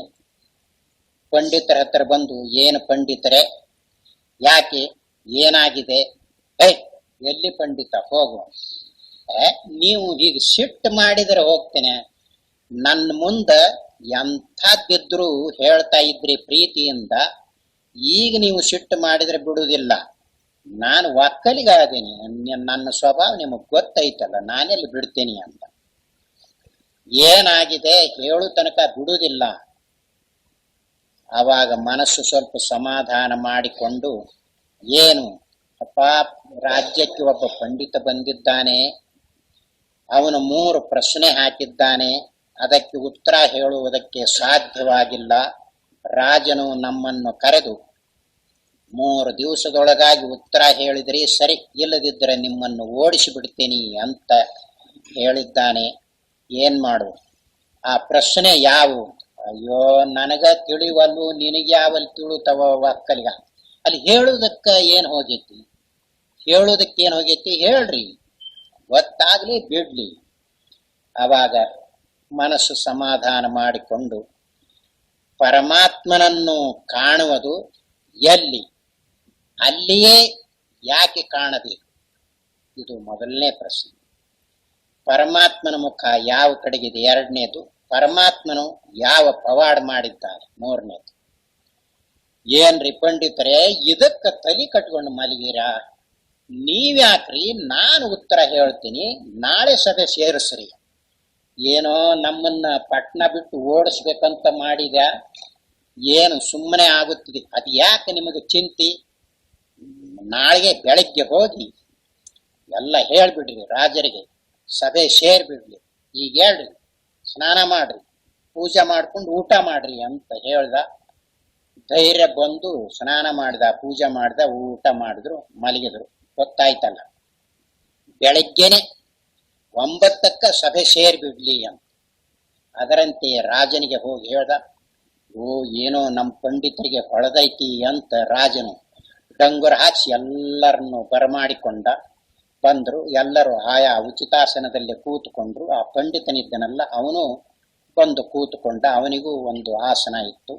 ಪಂಡಿತರ ಹತ್ರ ಬಂದು, ಏನು ಪಂಡಿತರೇ, ಯಾಕೆ, ಏನಾಗಿದೆ? ಎಲ್ಲಿ ಪಂಡಿತ, ಹೋಗು. ನೀವು ಹೀಗೆ ಸಿಟ್ಟು ಮಾಡಿದರೆ ಹೋಗ್ತೇನೆ. ನನ್ನ ಮುಂದೆ ಎಂಥದ್ದಿದ್ರು ಹೇಳ್ತಾ ಇದ್ರಿ ಪ್ರೀತಿಯಿಂದ, ಈಗ ನೀವು ಸಿಟ್ಟು ಮಾಡಿದ್ರೆ ಬಿಡುವುದಿಲ್ಲ. ನಾನು ಒಕ್ಕಲಿಗಾದೇನಿ, ನನ್ನ ಸ್ವಭಾವ ನಿಮಗೆ ಗೊತ್ತೈತಲ್ಲ, ನಾನೆಲ್ಲಿ ಬಿಡ್ತೇನೆ ಅಂತ. ಏನಾಗಿದೆ ಹೇಳು ತನಕ ಬಿಡುವುದಿಲ್ಲ. ಆವಾಗ ಮನಸ್ಸು ಸ್ವಲ್ಪ ಸಮಾಧಾನ ಮಾಡಿಕೊಂಡು, ಏನು ಅಪ್ಪ, ರಾಜ್ಯಕ್ಕೆ ಒಬ್ಬ ಪಂಡಿತ ಬಂದಿದ್ದಾನೆ, ಅವನು 3 ಪ್ರಶ್ನೆ ಹಾಕಿದ್ದಾನೆ, ಅದಕ್ಕೆ ಉತ್ತರ ಹೇಳುವುದಕ್ಕೆ ಸಾಧ್ಯವಾಗಿಲ್ಲ. ರಾಜನು ನಮ್ಮನ್ನು ಕರೆದು 3 ದಿವಸದೊಳಗಾಗಿ ಉತ್ತರ ಹೇಳಿದ್ರಿ ಸರಿ, ಇಲ್ಲದಿದ್ದರೆ ನಿಮ್ಮನ್ನು ಓಡಿಸಿ ಬಿಡ್ತೀನಿ ಅಂತ ಹೇಳಿದ್ದಾನೆ. ಏನ್ ಮಾಡು? ಆ ಪ್ರಶ್ನೆ ಯಾವುವು? ಅಯ್ಯೋ, ನನಗ ತಿಳಿವಲ್ಲು, ನಿನಗೆ ಯಾವಲ್ಲಿ ತಿಳುತ್ತವ ಒಕ್ಕಲಿಗ. ಅಲ್ಲಿ ಹೇಳುವುದಕ್ಕ ಏನ್ ಹೋಗೈತಿ? ಹೇಳುವುದಕ್ಕೇನು ಹೋಗೈತಿ ಹೇಳ್ರಿ, ಗೊತ್ತಾಗ್ಲಿ ಬಿಡ್ಲಿ. ಆವಾಗ ಮನಸ್ಸು ಸಮಾಧಾನ ಮಾಡಿಕೊಂಡು, ಪರಮಾತ್ಮನನ್ನು ಕಾಣುವುದು ಎಲ್ಲಿ, ಅಲ್ಲಿಯೇ ಯಾಕೆ ಕಾಣಬೇಕು? ಇದು ಮೊದಲನೇ ಪ್ರಶ್ನೆ. ಪರಮಾತ್ಮನ ಮುಖ ಯಾವ ಕಡೆಗಿದೆ? 2ನೇದು. ಪರಮಾತ್ಮನು ಯಾವ ಪವಾಡ ಮಾಡಿದ್ದಾನೆ? 3ನೇದು. ಏನ್ರಿ ಪಂಡಿತರೇ, ಇದಕ್ಕ ತಲೆ ಕಟ್ಕೊಂಡು ಮಲಗಿರಾ? ನೀವ್ಯಾಕ್ರಿ? ನಾನು ಉತ್ತರ ಹೇಳ್ತೀನಿ, ನಾಳೆ ಸಭೆ ಸೇರಿಸ್ರಿ. ಏನೋ ನಮ್ಮನ್ನ ಪಟ್ನ ಬಿಟ್ಟು ಓಡಿಸ್ಬೇಕಂತ ಮಾಡಿದ, ಏನು ಸುಮ್ಮನೆ ಆಗುತ್ತಿದೆ? ಅದು ಯಾಕೆ ನಿಮಗೆ ಚಿಂತೆ? ನಾಳೆಗೆ ಬೆಳಗ್ಗೆ ಹೋಗಿ ಎಲ್ಲ ಹೇಳ್ಬಿಡ್ರಿ ರಾಜರಿಗೆ, ಸಭೆ ಸೇರ್ಬಿಡ್ಲಿ. ಈಗ ಹೇಳ್ರಿ, ಸ್ನಾನ ಮಾಡ್ರಿ, ಪೂಜೆ ಮಾಡ್ಕೊಂಡು ಊಟ ಮಾಡ್ರಿ ಅಂತ ಹೇಳ್ದ. ಧೈರ್ಯ ಬಂದು ಸ್ನಾನ ಮಾಡ್ದ, ಪೂಜೆ ಮಾಡ್ದ, ಊಟ ಮಾಡಿದ್ರು, ಮಲಗಿದ್ರು. ಗೊತ್ತಾಯ್ತಲ್ಲ, ಬೆಳಗ್ಗೆನೆ 9ಕ್ಕೆ ಸಭೆ ಸೇರ್ಬಿಡ್ಲಿ ಅಂತ. ಅದರಂತೆ ರಾಜನಿಗೆ ಹೋಗಿ ಹೇಳ್ದ. ಓ, ಏನೋ ನಮ್ಮ ಪಂಡಿತರಿಗೆ ಹೊಳೆದೈತಿ ಅಂತ ರಾಜನು ಡಂಗುರ ಹಾಕಿ ಎಲ್ಲರನ್ನು ಬರಮಾಡಿಕೊಂಡ. ಬಂದ್ರು, ಎಲ್ಲರೂ ಆಯಾ ಉಚಿತಾಸನದಲ್ಲಿ ಕೂತುಕೊಂಡ್ರು. ಆ ಪಂಡಿತನಿದ್ದನಲ್ಲ, ಅವನು ಬಂದು ಕೂತುಕೊಂಡ. ಅವನಿಗೂ ಒಂದು ಆಸನ ಇತ್ತು.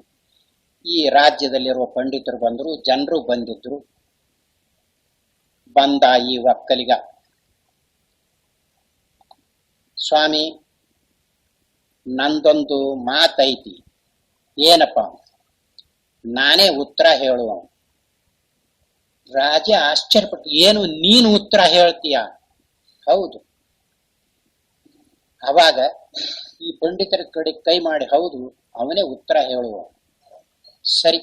ಈ ರಾಜ್ಯದಲ್ಲಿರುವ ಪಂಡಿತರು ಬಂದರು, ಜನರು ಬಂದಿದ್ರು. ಬಂದ ಈ ಒಕ್ಕಲಿಗ, ಸ್ವಾಮಿ, ನಂದೊಂದು ಮಾತೈತಿ. ಏನಪ್ಪ? ನಾನೇ ಉತ್ತರ ಹೇಳುವ. ರಾಜ ಆಶ್ಚರ್ಯಪಟ್ಟು, ಏನು ನೀನು ಉತ್ತರ ಹೇಳ್ತೀಯ? ಹೌದು. ಅವಾಗ ಈ ಪಂಡಿತರ ಕಡೆ ಕೈ ಮಾಡಿ, ಹೌದು, ಅವನೇ ಉತ್ತರ ಹೇಳುವ. ಸರಿ,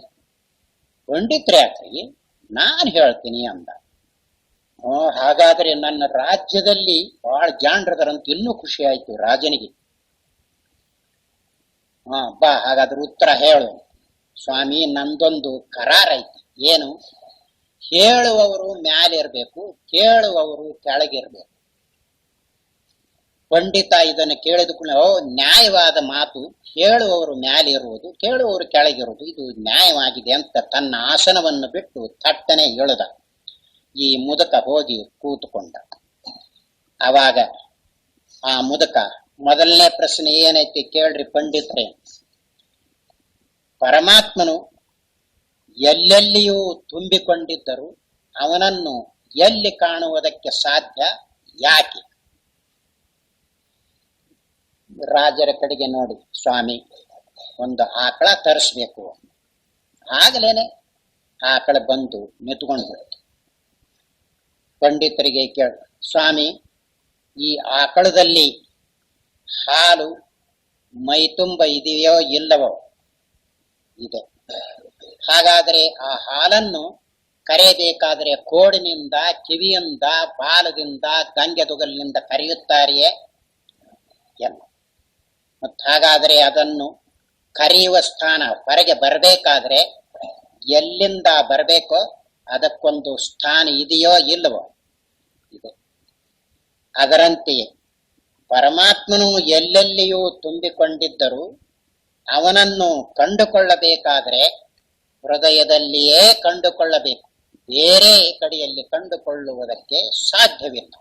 ಪಂಡಿತರೇ ಯಾಕ್ರಿ, ನಾನು ಹೇಳ್ತೀನಿ ಅಂದ. ಹಾಗಾದ್ರೆ ನನ್ನ ರಾಜ್ಯದಲ್ಲಿ ಬಹಳ ಜಾಣರದರಂತ ಇನ್ನೂ ಖುಷಿ ಆಯ್ತು ರಾಜನಿಗೆ. ಬಾ, ಹಾಗಾದ್ರೆ ಉತ್ತರ ಹೇಳು. ಸ್ವಾಮಿ, ನಂದೊಂದು ಕರಾರ ಐತಿ. ಏನು? ಹೇಳುವವರು ಮ್ಯಾಲಿರ್ಬೇಕು, ಕೇಳುವವರು ಕೆಳಗಿರ್ಬೇಕು. ಪಂಡಿತ ಇದನ್ನು ಕೇಳಿದ ಕೂಡಲೇ, ನ್ಯಾಯವಾದ ಮಾತು, ಹೇಳುವವರು ಮ್ಯಾಲಿರುವುದು, ಕೇಳುವವರು ಕೆಳಗಿರುವುದು, ಇದು ನ್ಯಾಯವಾಗಿದೆ ಅಂತ ತನ್ನ ಆಸನವನ್ನು ಬಿಟ್ಟು ತಟ್ಟನೆ ಎಳೆದ. ಈ ಮುದುಕ ಹೋಗಿ ಕೂತುಕೊಂಡ. ಅವಾಗ ಆ ಮುದುಕ, ಮೊದಲನೇ ಪ್ರಶ್ನೆ ಏನೈತಿ ಕೇಳ್ರಿ ಪಂಡಿತರೇ. ಪರಮಾತ್ಮನು ಎಲ್ಲೆಲ್ಲಿಯೂ ತುಂಬಿಕೊಂಡಿದ್ದರು, ಅವನನ್ನು ಎಲ್ಲಿ ಕಾಣುವುದಕ್ಕೆ ಸಾಧ್ಯ, ಯಾಕೆ? ರಾಜರ ಕಡೆಗೆ ನೋಡಿ, ಸ್ವಾಮಿ ಒಂದು ಆಕಳ ತರಿಸ್ಬೇಕು. ಆಗಲೇನೆ ಆಕಳ ಬಂದು ನಿಂತ್ಕೊಂಡು ಬಿಡ್ತು. ಪಂಡಿತರಿಗೆ ಕೇಳ, ಸ್ವಾಮಿ ಈ ಆಕಳದಲ್ಲಿ ಹಾಲು ಮೈ ತುಂಬ ಇದೆಯೋ ಇಲ್ಲವೋ? ಇದೆ. ಹಾಗಾದರೆ ಆ ಹಾಲನ್ನು ಕರೆಯಬೇಕಾದರೆ ಕೋಡಿನಿಂದ, ಕಿವಿಯಿಂದ, ಬಾಲದಿಂದ, ಗಂಗೆದುಗಲಿನಿಂದ ಕರೆಯುತ್ತಾರೆಯೇ? ಎಲ್ಲ. ಮತ್ತು ಹಾಗಾದರೆ ಅದನ್ನು ಕರೆಯುವ ಸ್ಥಾನ ಹೊರಗೆ ಬರಬೇಕಾದ್ರೆ ಎಲ್ಲಿಂದ ಬರಬೇಕೋ ಅದಕ್ಕೊಂದು ಸ್ಥಾನ ಇದೆಯೋ ಇಲ್ಲವೋ? ಇದೆ. ಅದರಂತೆಯೇ ಪರಮಾತ್ಮನು ಎಲ್ಲೆಲ್ಲಿಯೂ ತುಂಬಿಕೊಂಡಿದ್ದರೂ ಅವನನ್ನು ಕಂಡುಕೊಳ್ಳಬೇಕಾದರೆ ಹೃದಯದಲ್ಲಿಯೇ ಕಂಡುಕೊಳ್ಳಬೇಕು. ಬೇರೆ ಕಡೆಯಲ್ಲಿ ಕಂಡುಕೊಳ್ಳುವುದಕ್ಕೆ ಸಾಧ್ಯವಿಲ್ಲ.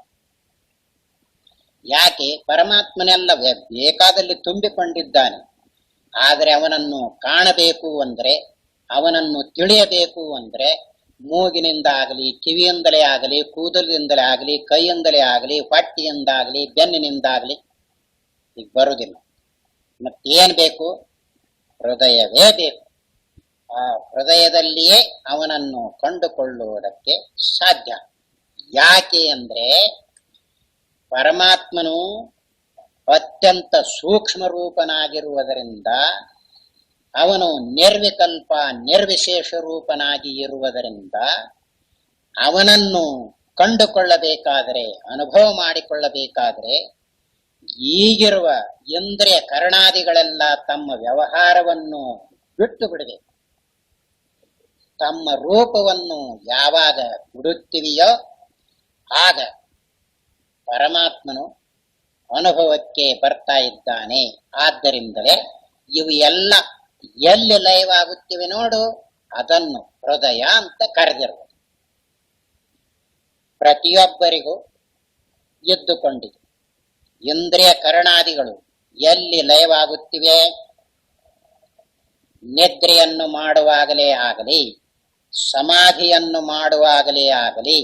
ಯಾಕೆ? ಪರಮಾತ್ಮನೆಲ್ಲ ಬೇಕಾದಲ್ಲಿ ತುಂಬಿಕೊಂಡಿದ್ದಾನೆ. ಆದರೆ ಅವನನ್ನು ಕಾಣಬೇಕು ಅಂದರೆ, ಅವನನ್ನು ತಿಳಿಯಬೇಕು ಅಂದರೆ ಮೂಗಿನಿಂದ ಆಗಲಿ, ಕಿವಿಯಿಂದಲೇ ಆಗಲಿ, ಕೂದಲಿಂದಲೇ ಆಗಲಿ, ಕೈಯಿಂದಲೇ ಆಗಲಿ, ಹೊಟ್ಟೆಯಿಂದಾಗಲಿ, ಬೆನ್ನಿನಿಂದಾಗಲಿ ಈಗ ಬರುವುದಿಲ್ಲ. ಮತ್ತೇನು ಬೇಕು? ಹೃದಯವೇ ಬೇಕು. ಆ ಹೃದಯದಲ್ಲಿಯೇ ಅವನನ್ನು ಕಂಡುಕೊಳ್ಳುವುದಕ್ಕೆ ಸಾಧ್ಯ. ಯಾಕೆ ಅಂದ್ರೆ ಪರಮಾತ್ಮನು ಅತ್ಯಂತ ಸೂಕ್ಷ್ಮ ರೂಪನಾಗಿರುವುದರಿಂದ, ಅವನು ನಿರ್ವಿಕಲ್ಪ ನಿರ್ವಿಶೇಷ ರೂಪನಾಗಿ ಇರುವುದರಿಂದ ಅವನನ್ನು ಕಂಡುಕೊಳ್ಳಬೇಕಾದರೆ, ಅನುಭವ ಮಾಡಿಕೊಳ್ಳಬೇಕಾದರೆ ಈಗಿರುವ ಇಂದ್ರಿಯ ಕರ್ಣಾದಿಗಳೆಲ್ಲ ತಮ್ಮ ವ್ಯವಹಾರವನ್ನು ಬಿಟ್ಟು ಬಿಡಬೇಕು. ತಮ್ಮ ರೂಪವನ್ನು ಯಾವಾಗ ಬಿಡುತ್ತಿವೆಯೋ ಆಗ ಪರಮಾತ್ಮನು ಅನುಭವಕ್ಕೆ ಬರ್ತಾ ಇದ್ದಾನೆ. ಆದ್ದರಿಂದಲೇ ಇವು ಎಲ್ಲ ಎಲ್ಲಿ ಲಯವಾಗುತ್ತಿವೆ ನೋಡು, ಅದನ್ನು ಹೃದಯ ಅಂತ ಕರೆದಿರುವುದು. ಪ್ರತಿಯೊಬ್ಬರಿಗೂ ಎದ್ದುಕೊಂಡಿದೆ. ಇಂದ್ರಿಯ ಕರ್ಣಾದಿಗಳು ಎಲ್ಲಿ ಲಯವಾಗುತ್ತಿವೆ? ನಿದ್ರೆಯನ್ನು ಮಾಡುವಾಗಲೇ ಆಗಲಿ, ಸಮಾಧಿಯನ್ನು ಮಾಡುವಾಗಲೇ ಆಗಲಿ,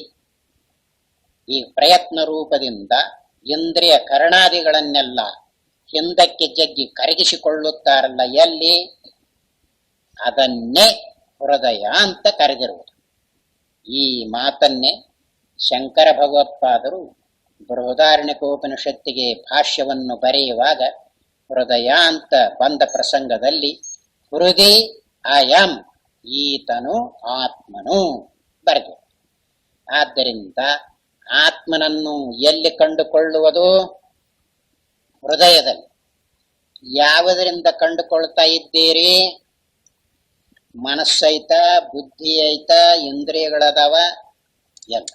ಈ ಪ್ರಯತ್ನ ರೂಪದಿಂದ ಇಂದ್ರಿಯ ಕರ್ಣಾದಿಗಳನ್ನೆಲ್ಲ ಹಿಂದಕ್ಕೆ ಜಗ್ಗಿ ಕರಗಿಸಿಕೊಳ್ಳುತ್ತಾರಲ್ಲ, ಎಲ್ಲಿ? ಅದನ್ನೇ ಹೃದಯ ಅಂತ ಕರೆದಿರುವುದು. ಈ ಮಾತನ್ನೇ ಶಂಕರ ಭಗವತ್ಪಾದರು ಬೃಹದಾರಣ್ಯಕೋಪನಿಷತ್ತಿಗೆ ಭಾಷ್ಯವನ್ನು ಬರೆಯುವಾಗ ಹೃದಯ ಅಂತ ಬಂದ ಪ್ರಸಂಗದಲ್ಲಿ ಹೃದಯ ಅಯಂ, ಈತನು ಆತ್ಮನು ಬರೆದು. ಆದ್ದರಿಂದ ಆತ್ಮನನ್ನು ಎಲ್ಲಿ ಕಂಡುಕೊಳ್ಳುವುದು? ಹೃದಯದಲ್ಲಿ. ಯಾವುದರಿಂದ ಕಂಡುಕೊಳ್ತಾ ಇದ್ದೀರಿ? ಮನಸ್ಸೈತ, ಬುದ್ಧಿ ಐತ, ಇಂದ್ರಿಯಗಳದವ ಎಲ್ಲ.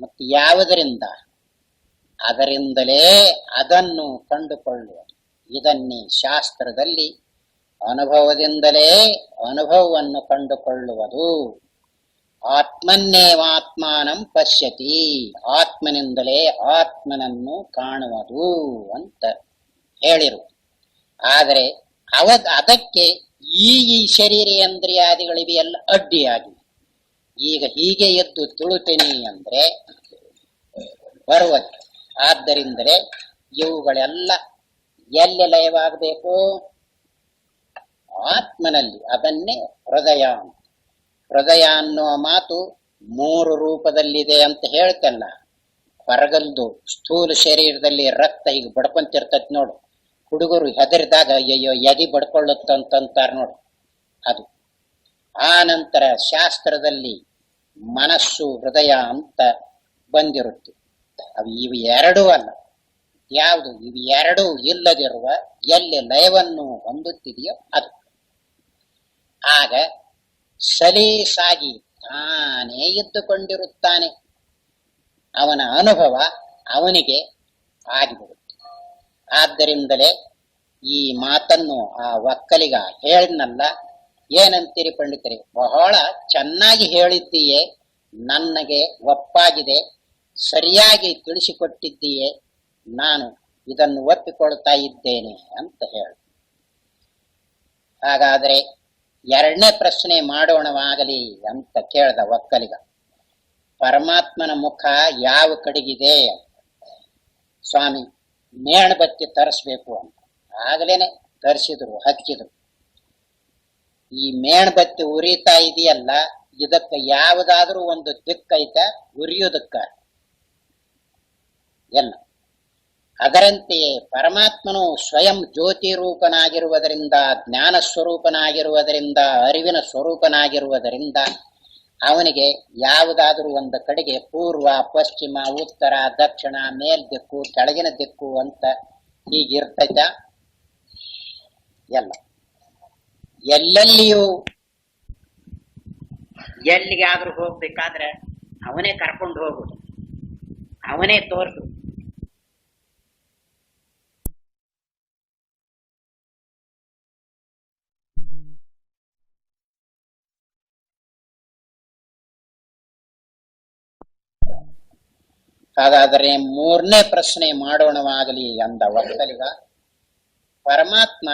ಮತ್ತು ಯಾವುದರಿಂದ? ಅದರಿಂದಲೇ ಅದನ್ನು ಕಂಡುಕೊಳ್ಳುವುದು. ಇದನ್ನೇ ಶಾಸ್ತ್ರದಲ್ಲಿ ಅನುಭವದಿಂದಲೇ ಅನುಭವವನ್ನು ಕಂಡುಕೊಳ್ಳುವುದು. ಆತ್ಮನ್ನೇವಾತ್ಮಾನಂ ಪಶ್ಯತಿ, ಆತ್ಮನಿಂದಲೇ ಆತ್ಮನನ್ನು ಕಾಣುವುದು ಅಂತ ಹೇಳಿರು. ಆದರೆ ಅದಕ್ಕೆ ಈ ಶರೀರೇಂದ್ರಿಯಾದಿಗಳಿವೆಲ್ಲ ಅಡ್ಡಿಯಾಗಿವೆ. ಈಗ ಹೀಗೆ ಎದ್ದು ತುಳುತೇನೆ ಅಂದ್ರೆ ಬರುವುದು. ಆದ್ದರಿಂದಲೇ ಇವುಗಳೆಲ್ಲ ಎಲ್ಲಿ ಲಯವಾಗಬೇಕು? ಆತ್ಮನಲ್ಲಿ. ಅದನ್ನೇ ಹೃದಯ. ಹೃದಯ ಅನ್ನುವ ಮಾತು 3 ರೂಪದಲ್ಲಿದೆ ಅಂತ ಹೇಳ್ತಲ್ಲ. ಹೊರಗಲ್ದು ಸ್ಥೂಲ ಶರೀರದಲ್ಲಿ ರಕ್ತ ಈಗ ಬಡ್ಕೊಂತಿರ್ತೈತಿ ನೋಡು. ಹುಡುಗರು ಹೆದರಿದಾಗ ಅಯ್ಯೋ ಎದಿ ಬಡ್ಕೊಳ್ಳುತ್ತಂತಾರ ನೋಡು, ಅದು. ಆ ನಂತರ ಶಾಸ್ತ್ರದಲ್ಲಿ ಮನಸ್ಸು, ಹೃದಯ ಅಂತ ಬಂದಿರುತ್ತೆ. ಇವು ಎರಡೂ ಅಲ್ಲ. ಯಾವುದು? ಇವು ಎರಡೂ ಇಲ್ಲದಿರುವ ಎಲ್ಲಿ ಲಯವನ್ನು ಹೊಂದುತ್ತಿದೆಯೋ ಅದು. ಆಗ ಸಲೀಸಾಗಿ ತಾನೇ ಇದ್ದುಕೊಂಡಿರುತ್ತಾನೆ. ಅವನ ಅನುಭವ ಅವನಿಗೆ ಆಗಿಬಿಡುತ್ತೆ. ಆದ್ದರಿಂದಲೇ ಈ ಮಾತನ್ನು ಆ ಒಕ್ಕಲಿಗ ಹೇಳಿದ್ನಲ್ಲ, ಏನಂತೀರಿ ಪಂಡಿತರೆ? ಬಹಳ ಚೆನ್ನಾಗಿ ಹೇಳಿದ್ದೀಯೇ, ನನಗೆ ಒಪ್ಪಾಗಿದೆ, ಸರಿಯಾಗಿ ತಿಳಿಸಿಕೊಟ್ಟಿದ್ದೀಯೇ, ನಾನು ಇದನ್ನು ಒಪ್ಪಿಕೊಳ್ತಾ ಇದ್ದೇನೆ ಅಂತ ಹೇಳಿ. ಹಾಗಾದರೆ 2ನೇ ಪ್ರಶ್ನೆ ಮಾಡೋಣವಾಗಲಿ ಅಂತ ಕೇಳ್ದ ಒಕ್ಕಲಿಗ. ಪರಮಾತ್ಮನ ಮುಖ ಯಾವ ಕಡೆಗಿದೆ? ಸ್ವಾಮಿ ಮೇಣಬತ್ತಿ ತರಿಸ್ಬೇಕು ಅಂತ ಆಗಲೇನೆ ತರಿಸಿದ್ರು, ಹಚ್ಚಿದ್ರು. ಈ ಮೇಣಬತ್ತಿ ಉರಿತಾ ಇದೆಯಲ್ಲ, ಇದಕ್ಕೆ ಯಾವುದಾದ್ರೂ ಒಂದು ದಿಕ್ಕೈತ ಉರಿಯೋದಕ್ಕ? ಎಲ್ಲ. ಅದರಂತೆಯೇ ಪರಮಾತ್ಮನು ಸ್ವಯಂ ಜ್ಯೋತಿ ರೂಪನಾಗಿರುವುದರಿಂದ, ಜ್ಞಾನ ಸ್ವರೂಪನಾಗಿರುವುದರಿಂದ, ಅರಿವಿನ ಸ್ವರೂಪನಾಗಿರುವುದರಿಂದ ಅವನಿಗೆ ಯಾವುದಾದ್ರೂ ಒಂದು ಕಡೆಗೆ ಪೂರ್ವ, ಪಶ್ಚಿಮ, ಉತ್ತರ, ದಕ್ಷಿಣ, ಮೇಲ್ದಿಕ್ಕು, ಕೆಳಗಿನ ದಿಕ್ಕು ಅಂತ ಹೀಗಿರ್ತೈತ? ಎಲ್ಲ. ಎಲ್ಲೆಲ್ಲಿಯೂ ಎಲ್ಲಿಗಾದ್ರೂ ಹೋಗ್ಬೇಕಾದ್ರೆ ಅವನೇ ಕರ್ಕೊಂಡು ಹೋಗುದು, ಅವನೇ ತೋರಿಸು. ಹಾಗಾದರೆ ಮೂರನೇ ಪ್ರಶ್ನೆ ಮಾಡೋಣವಾಗಲಿ ಅಂದ ಒಕ್ಕಲಿಗ. ಪರಮಾತ್ಮ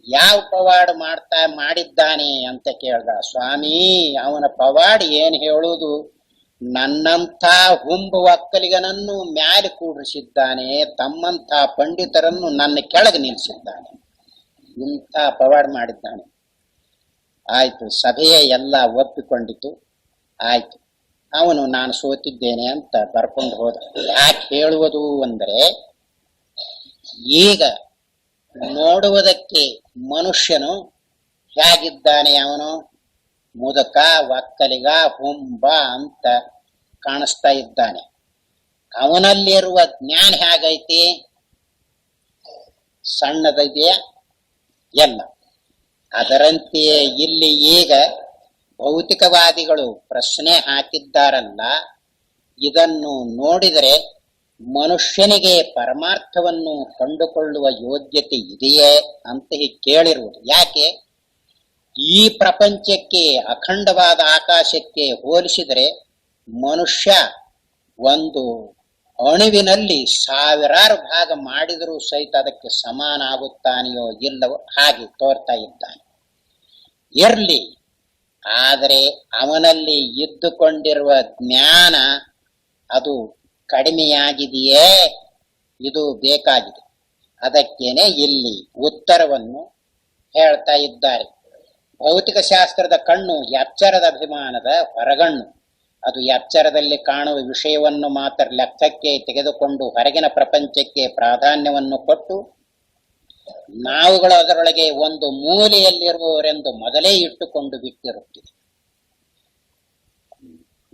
ಯಾವ ಪವಾಡ ಮಾಡಿದ್ದಾನೆ ಅಂತ ಕೇಳ್ದ. ಸ್ವಾಮಿ, ಅವನ ಪವಾಡ ಏನ್ ಹೇಳುವುದು? ನನ್ನಂಥ ಹುಂಬ ಒಕ್ಕಲಿಗನನ್ನು ಮ್ಯಾಲೆ ಕೂಡಿಸಿದ್ದಾನೆ, ತಮ್ಮಂಥ ಪಂಡಿತರನ್ನು ನನ್ನ ಕೆಳಗೆ ನಿಲ್ಲಿಸಿದ್ದಾನೆ, ಇಂಥ ಪವಾಡ ಮಾಡಿದ್ದಾನೆ. ಆಯ್ತು, ಸಭೆಯೇ ಎಲ್ಲ ಒಪ್ಪಿಕೊಂಡಿತು. ಆಯ್ತು, ಅವನು ನಾನು ಸೋತಿದ್ದೇನೆ ಅಂತ ಬರ್ಕೊಂಡು ಹೋದ. ಯಾಕೆ ಹೇಳುವುದು ಅಂದರೆ, ಈಗ ನೋಡುವುದಕ್ಕೆ ಮನುಷ್ಯನು ಹೇಗಿದ್ದಾನೆ? ಅವನು ಮುದಕ, ಒಕ್ಕಲಿಗ, ಹುಂಬ ಅಂತ ಕಾಣಿಸ್ತಾ ಇದ್ದಾನೆ. ಅವನಲ್ಲಿರುವ ಜ್ಞಾನ ಹೇಗೈತಿ? ಸಣ್ಣದಿದೆಯಾ? ಎಲ್ಲ. ಅದರಂತೆಯೇ ಇಲ್ಲಿ ಈಗ ಭೌತಿಕವಾದಿಗಳು ಪ್ರಶ್ನೆ ಹಾಕಿದ್ದಾರಲ್ಲ, ಇದನ್ನು ನೋಡಿದರೆ ಮನುಷ್ಯನಿಗೆ ಪರಮಾರ್ಥವನ್ನು ಕಂಡುಕೊಳ್ಳುವ ಯೋಗ್ಯತೆ ಇದೆಯೇ ಅಂತ ಕೇಳಿರುವುದು. ಯಾಕೆ? ಈ ಪ್ರಪಂಚಕ್ಕೆ, ಅಖಂಡವಾದ ಆಕಾಶಕ್ಕೆ ಹೋಲಿಸಿದರೆ ಮನುಷ್ಯ ಒಂದು ಅಣುವಿನಲ್ಲಿ ಸಾವಿರಾರು ಭಾಗ ಮಾಡಿದರೂ ಸಹಿತ ಅದಕ್ಕೆ ಸಮಾನ ಆಗುತ್ತಾನೆಯೋ ಇಲ್ಲವೋ ಹಾಗೆ ತೋರ್ತಾ ಇದ್ದಾನೆ. ಇರ್ಲಿ, ಆದರೆ ಅವನಲ್ಲಿ ಇದ್ದುಕೊಂಡಿರುವ ಜ್ಞಾನ ಅದು ಕಡಿಮೆಯಾಗಿದೆಯೇ? ಇದು ಬೇಕಾಗಿದೆ. ಅದಕ್ಕೇನೆ ಇಲ್ಲಿ ಉತ್ತರವನ್ನು ಹೇಳ್ತಾ ಇದ್ದಾರೆ. ಭೌತಿಕ ಶಾಸ್ತ್ರದ ಕಣ್ಣು ಎಚ್ಚರದ ಅಭಿಮಾನದ ಹೊರಗಣ್ಣು. ಅದು ಎಚ್ಚರದಲ್ಲಿ ಕಾಣುವ ವಿಷಯವನ್ನು ಮಾತ್ರ ಲೆಕ್ಕಕ್ಕೆ ತೆಗೆದುಕೊಂಡು ಹೊರಗಿನ ಪ್ರಪಂಚಕ್ಕೆ ಪ್ರಾಧಾನ್ಯವನ್ನು ಕೊಟ್ಟು ನಾವುಗಳು ಅದರೊಳಗೆ ಒಂದು ಮೂಲೆಯಲ್ಲಿರುವವರೆಂದು ಮೊದಲೇ ಇಟ್ಟುಕೊಂಡು ಬಿಟ್ಟಿರುತ್ತಿದೆ.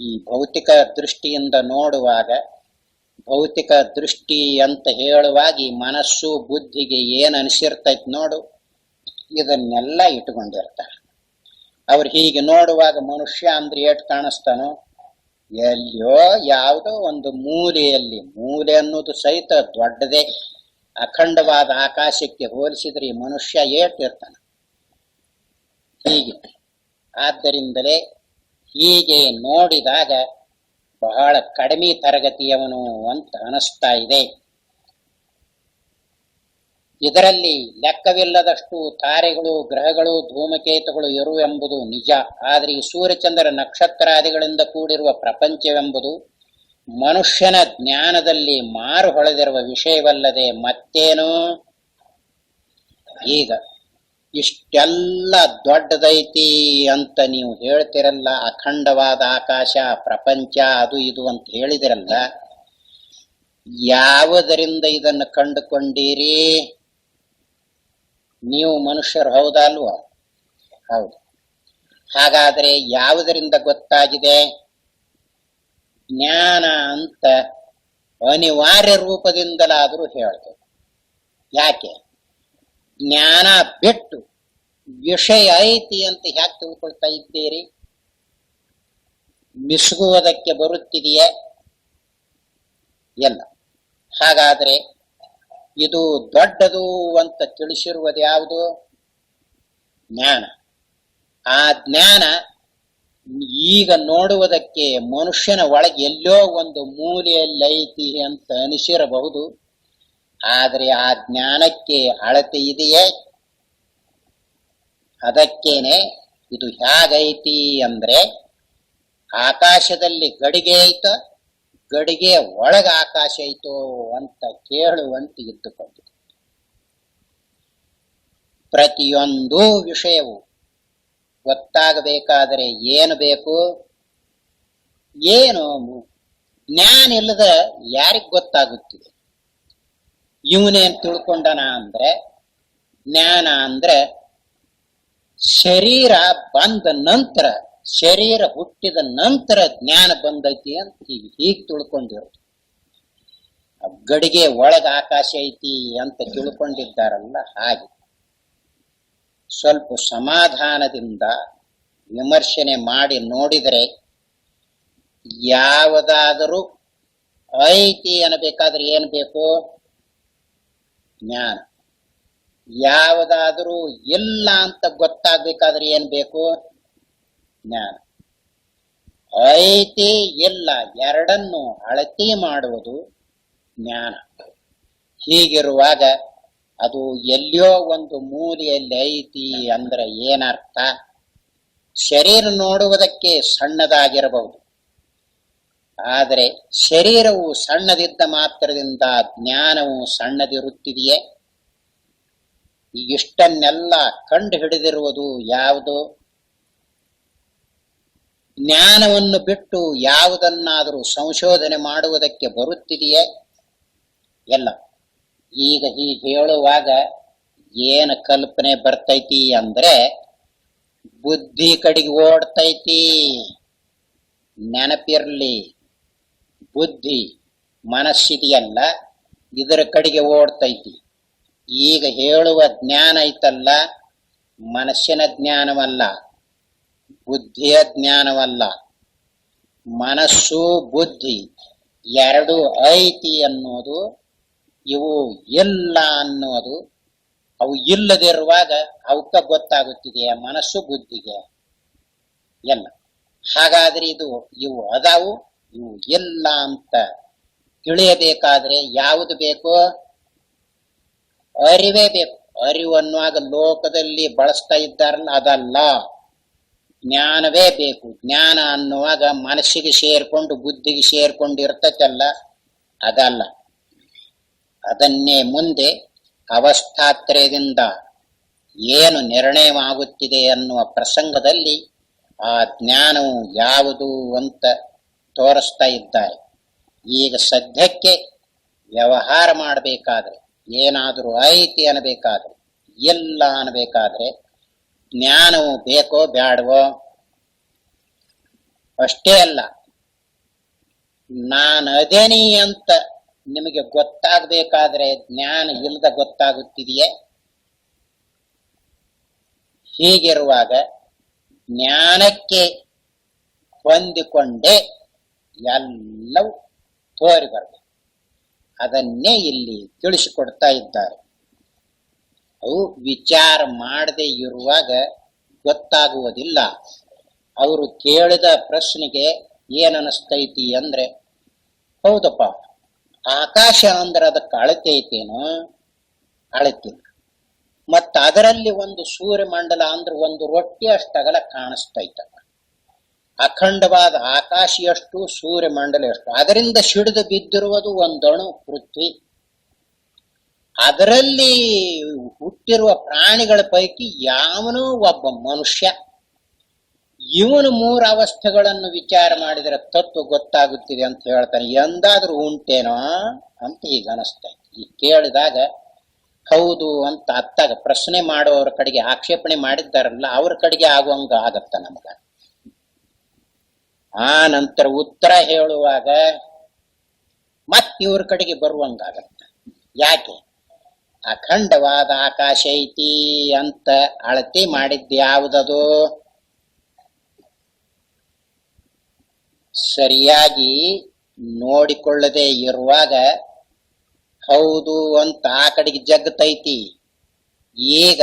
ಈ ಭೌತಿಕ ದೃಷ್ಟಿಯಿಂದ ನೋಡುವಾಗ, ಭೌತಿಕ ದೃಷ್ಟಿ ಅಂತ ಹೇಳುವಾಗ ಈ ಮನಸ್ಸು ಬುದ್ಧಿಗೆ ಏನ್ ಅನಿಸಿರ್ತೈತಿ ನೋಡು, ಇದನ್ನೆಲ್ಲ ಇಟ್ಟುಕೊಂಡಿರ್ತಾರೆ. ಅವ್ರು ಹೀಗೆ ನೋಡುವಾಗ ಮನುಷ್ಯ ಅಂದ್ರೆ ಏಟ್ ಕಾಣಿಸ್ತಾನೋ? ಎಲ್ಲಿಯೋ ಯಾವುದೋ ಒಂದು ಮೂಲೆಯಲ್ಲಿ, ಮೂಲೆ ಅನ್ನೋದು ಸಹಿತ ದೊಡ್ಡದೇ. ಅಖಂಡವಾದ ಆಕಾಶಕ್ಕೆ ಹೋಲಿಸಿದ್ರೆ ಈ ಮನುಷ್ಯ ಏಟಿರ್ತಾನೆ ಹೀಗೆ. ಆದ್ದರಿಂದಲೇ ಹೀಗೆ ನೋಡಿದಾಗ ಬಹಳ ಕಡಿಮೆ ತರಗತಿಯವನು ಅಂತ ಅನಿಸ್ತಾ ಇದೆ. ಇದರಲ್ಲಿ ಲೆಕ್ಕವಿಲ್ಲದಷ್ಟು ತಾರೆಗಳು, ಗ್ರಹಗಳು, ಧೂಮಕೇತುಗಳು ಇರುವೆಂಬುದು ನಿಜ. ಆದರೆ ಈ ಸೂರ್ಯಚಂದ್ರ ನಕ್ಷತ್ರಾದಿಗಳಿಂದ ಕೂಡಿರುವ ಪ್ರಪಂಚವೆಂಬುದು ಮನುಷ್ಯನ ಜ್ಞಾನದಲ್ಲಿ ಮಾರು ಹೊಳೆದಿರುವ ವಿಷಯವಲ್ಲದೆ ಮತ್ತೇನು? ಈಗ ಇಷ್ಟೆಲ್ಲ ದೊಡ್ಡದೈತಿ ಅಂತ ನೀವು ಹೇಳ್ತಿರಲ್ಲ, ಅಖಂಡವಾದ ಆಕಾಶ, ಪ್ರಪಂಚ, ಅದು ಇದು ಅಂತ ಹೇಳಿದಿರಲ್ಲ, ಯಾವುದರಿಂದ ಇದನ್ನು ಕಂಡುಕೊಂಡಿರಿ? ನೀವು ಮನುಷ್ಯರು ಹೌದಾ ಅಲ್ವಾ? ಹೌದು. ಹಾಗಾದರೆ ಯಾವುದರಿಂದ ಗೊತ್ತಾಗಿದೆ? ಜ್ಞಾನ ಅಂತ ಅನಿವಾರ್ಯ ರೂಪದಿಂದಲಾದರೂ ಹೇಳ್ತೇವೆ. ಯಾಕೆ? ಜ್ಞಾನ ಬಿಟ್ಟು ವಿಷಯ ಐತಿ ಅಂತ ಯಾಕೆ ತಿಳ್ಕೊಳ್ತಾ ಇದ್ದೀರಿ? ಮಿಸುಗುವುದಕ್ಕೆ ಬರುತ್ತಿದೆಯೇ? ಎಲ್ಲ. ಹಾಗಾದ್ರೆ ಇದು ದೊಡ್ಡದು ಅಂತ ತಿಳಿಸಿರುವುದು ಯಾವುದು? ಜ್ಞಾನ. ಆ ಜ್ಞಾನ ಈಗ ನೋಡುವುದಕ್ಕೆ ಮನುಷ್ಯನ ಒಳಗೆ ಎಲ್ಲೋ ಒಂದು ಮೂಲೆಯಲ್ಲಿ ಐತಿ ಅಂತ ಅನಿಸಿರಬಹುದು. ಆದರೆ ಆ ಜ್ಞಾನಕ್ಕೆ ಅಳತೆ ಇದೆಯೇ? ಅದಕ್ಕೇನೆ ಇದು ಹೇಗೈತಿ ಅಂದ್ರೆ, ಆಕಾಶದಲ್ಲಿ ಗಡಿಗೆ ಐತ, ಗಡಿಗೆ ಒಳಗ ಆಕಾಶ ಐತೋ ಅಂತ ಕೇಳುವಂತೆ ಇದ್ದುಕೊಂಡಿದೆ. ಪ್ರತಿಯೊಂದು ವಿಷಯವು ಗೊತ್ತಾಗಬೇಕಾದರೆ ಏನು ಬೇಕು? ಏನು ಜ್ಞಾನ ಇಲ್ಲದ ಯಾರಿಗ್ ಗೊತ್ತಾಗುತ್ತಿದೆ? ಇವನೇನ್ ತಿಳ್ಕೊಂಡನ ಅಂದ್ರೆ, ಜ್ಞಾನ ಅಂದ್ರೆ ಶರೀರ ಬಂದ ನಂತರ, ಶರೀರ ಹುಟ್ಟಿದ ನಂತರ ಜ್ಞಾನ ಬಂದೈತಿ ಅಂತ ಹೀಗೆ ತಿಳ್ಕೊಂಡಿರೋದು. ಗಡಿಗೆ ಒಳಗ ಆಕಾಶ ಐತಿ ಅಂತ ತಿಳ್ಕೊಂಡಿದ್ದಾರಲ್ಲ, ಹಾಗೆ ಸ್ವಲ್ಪ ಸಮಾಧಾನದಿಂದ ವಿಮರ್ಶನೆ ಮಾಡಿ ನೋಡಿದರೆ ಯಾವುದಾದರೂ ಐತಿ ಅನ್ನಬೇಕಾದ್ರೆ ಏನ್ ಬೇಕು? ಜ್ಞಾನ. ಯಾವುದಾದರೂ ಇಲ್ಲ ಅಂತ ಗೊತ್ತಾಗ್ಬೇಕಾದ್ರೆ ಏನ್ ಬೇಕು? ಜ್ಞಾನ. ಐತಿ ಇಲ್ಲ ಎರಡನ್ನು ಅಳತಿ ಮಾಡುವುದು ಜ್ಞಾನ. ಹೀಗಿರುವಾಗ ಅದು ಎಲ್ಲಿಯೋ ಒಂದು ಮೂಲೆಯಲ್ಲಿ ಐತಿ ಅಂದ್ರೆ ಏನರ್ಥ? ಶರೀರ ನೋಡುವುದಕ್ಕೆ ಸಣ್ಣದಾಗಿರಬಹುದು, ಆದರೆ ಶರೀರವು ಸಣ್ಣದಿದ್ದ ಮಾತ್ರದಿಂದ ಜ್ಞಾನವು ಸಣ್ಣದಿರುತ್ತಿದೆಯೇ? ಇಷ್ಟನ್ನೆಲ್ಲ ಕಂಡು ಹಿಡಿದಿರುವುದು ಯಾವುದು? ಜ್ಞಾನವನ್ನು ಬಿಟ್ಟು ಯಾವುದನ್ನಾದರೂ ಸಂಶೋಧನೆ ಮಾಡುವುದಕ್ಕೆ ಬರುತ್ತಿದೆಯೇ? ಎಲ್ಲ. ಈಗ ಹೀಗೆ ಹೇಳುವಾಗ ಏನು ಕಲ್ಪನೆ ಬರ್ತೈತಿ ಅಂದ್ರೆ, ಬುದ್ಧಿ ಕಡೆಗೆ ಓಡ್ತೈತಿ. ನೆನಪಿರ್ಲಿ, ಬುದ್ಧಿ ಮನಸ್ಸಿದೆಯಲ್ಲ, ಇದರ ಕಡೆಗೆ ಓಡ್ತೈತಿ. ಈಗ ಹೇಳುವ ಜ್ಞಾನ ಐತಲ್ಲ, ಮನಸ್ಸಿನ ಜ್ಞಾನವಲ್ಲ, ಬುದ್ಧಿಯ ಜ್ಞಾನವಲ್ಲ. ಮನಸ್ಸು ಬುದ್ಧಿ ಎರಡು ಐತಿ ಅನ್ನೋದು, ಇವು ಇಲ್ಲ ಅನ್ನೋದು, ಅವು ಇಲ್ಲದಿರುವಾಗ ಅವಕ್ಕ ಗೊತ್ತಾಗುತ್ತಿದೆಯಾ ಮನಸ್ಸು ಬುದ್ಧಿಗೆ? ಎಲ್ಲ. ಹಾಗಾದ್ರೆ ಇವು ಅದಾವು, ಇವು ಇಲ್ಲ ಅಂತ ತಿಳಿಯಬೇಕಾದ್ರೆ ಯಾವುದು ಬೇಕು? ಅರಿವೇ ಬೇಕು. ಅರಿವು ಅನ್ನುವಾಗ ಲೋಕದಲ್ಲಿ ಬಳಸ್ತಾ ಇದ್ದಾರಲ್ಲ, ಅದಲ್ಲ, ಜ್ಞಾನವೇ ಬೇಕು. ಜ್ಞಾನ ಅನ್ನುವಾಗ ಮನಸ್ಸಿಗೆ ಸೇರ್ಕೊಂಡು ಬುದ್ಧಿಗೆ ಸೇರ್ಕೊಂಡು ಇರ್ತೈತಲ್ಲ, ಅದಲ್ಲ. ಅದನ್ನೇ ಮುಂದೆ ಅವಸ್ಥಾತ್ರಯದಿಂದ ಏನು ನಿರ್ಣಯವಾಗುತ್ತಿದೆ ಅನ್ನುವ ಪ್ರಸಂಗದಲ್ಲಿ ಆ ಜ್ಞಾನವು ಯಾವುದು ಅಂತ ತೋರಿಸ್ತಾ ಇದ್ದಾರೆ. ಈಗ ಸದ್ಯಕ್ಕೆ ವ್ಯವಹಾರ ಮಾಡಬೇಕಾದ್ರೆ, ಏನಾದರೂ ಐತಿ ಅನ್ನಬೇಕಾದ್ರೆ, ಇಲ್ಲ ಅನ್ನಬೇಕಾದ್ರೆ ಜ್ಞಾನವು ಬೇಕೋ ಬ್ಯಾಡವೋ? ಅಷ್ಟೇ ಅಲ್ಲ, ನಾನು ಅದೇನಿ ಅಂತ ನಿಮಗೆ ಗೊತ್ತಾಗಬೇಕಾದ್ರೆ ಜ್ಞಾನ ಇಲ್ಲದ ಗೊತ್ತಾಗುತ್ತಿದೆಯೇ? ಹೀಗಿರುವಾಗ ಜ್ಞಾನಕ್ಕೆ ಹೊಂದಿಕೊಂಡೇ ಎಲ್ಲವೂ ತೋರಿ ಬರಬೇಕು. ಅದನ್ನೇ ಇಲ್ಲಿ ತಿಳಿಸಿಕೊಡ್ತಾ ಇದ್ದಾರೆ. ಅವು ವಿಚಾರ ಮಾಡದೆ ಇರುವಾಗ ಗೊತ್ತಾಗುವುದಿಲ್ಲ. ಅವರು ಕೇಳಿದ ಪ್ರಶ್ನೆಗೆ ಏನನಿಸ್ತೈತಿ ಅಂದ್ರೆ, ಹೌದಪ್ಪ, ಆಕಾಶ ಅಂದ್ರೆ ಅದಕ್ಕೆ ಅಳತೆ ಐತೇನೋ? ಅಳತಿಲ್ಲ. ಮತ್ತ ಅದರಲ್ಲಿ ಒಂದು ಸೂರ್ಯಮಂಡಲ ಅಂದ್ರೆ ಒಂದು ರೊಟ್ಟಿ ಅಷ್ಟಗಲ ಕಾಣಿಸ್ತೈತಲ್ಲ. ಅಖಂಡವಾದ ಆಕಾಶಿಯಷ್ಟು ಸೂರ್ಯಮಂಡಲ ಎಷ್ಟು, ಅದರಿಂದ ಸಿಡಿದು ಬಿದ್ದಿರುವುದು ಒಂದಣು ಪೃಥ್ವಿ. ಅದರಲ್ಲಿ ಹುಟ್ಟಿರುವ ಪ್ರಾಣಿಗಳ ಪೈಕಿ ಯಾವನೂ ಒಬ್ಬ ಮನುಷ್ಯ. ಇವನು ಮೂರು ಅವಸ್ಥೆಗಳನ್ನು ವಿಚಾರ ಮಾಡಿದರೆ ತತ್ವ ಗೊತ್ತಾಗುತ್ತಿದೆ ಅಂತ ಹೇಳ್ತಾನೆ. ಎಂದಾದ್ರೂ ಉಂಟೇನೋ ಅಂತ ಈಗ ಅನಿಸ್ತೈತೆ. ಈಗ ಕೇಳಿದಾಗ ಹೌದು ಅಂತ ಅತ್ತಾಗ ಪ್ರಶ್ನೆ ಮಾಡುವವರ ಕಡೆಗೆ, ಆಕ್ಷೇಪಣೆ ಮಾಡಿದ್ದಾರಲ್ಲ ಅವ್ರ ಕಡೆಗೆ ಆಗುವಂಗ ಆಗತ್ತ ನಮಗ. ಆ ನಂತರ ಉತ್ತರ ಹೇಳುವಾಗ ಮತ್ ಇವ್ರ ಕಡೆಗೆ ಬರುವಂಗಾಗತ್ತ. ಯಾಕೆ? ಅಖಂಡವಾದ ಆಕಾಶ ಐತಿ ಅಂತ ಅಳತೆ ಮಾಡಿದ್ದ ಯಾವುದದು? ಸರಿಯಾಗಿ ನೋಡಿಕೊಳ್ಳದೆ ಇರುವಾಗ ಹೌದು ಅಂತ ಆ ಕಡೆಗೆ ಜಗ್ತೈತಿ. ಈಗ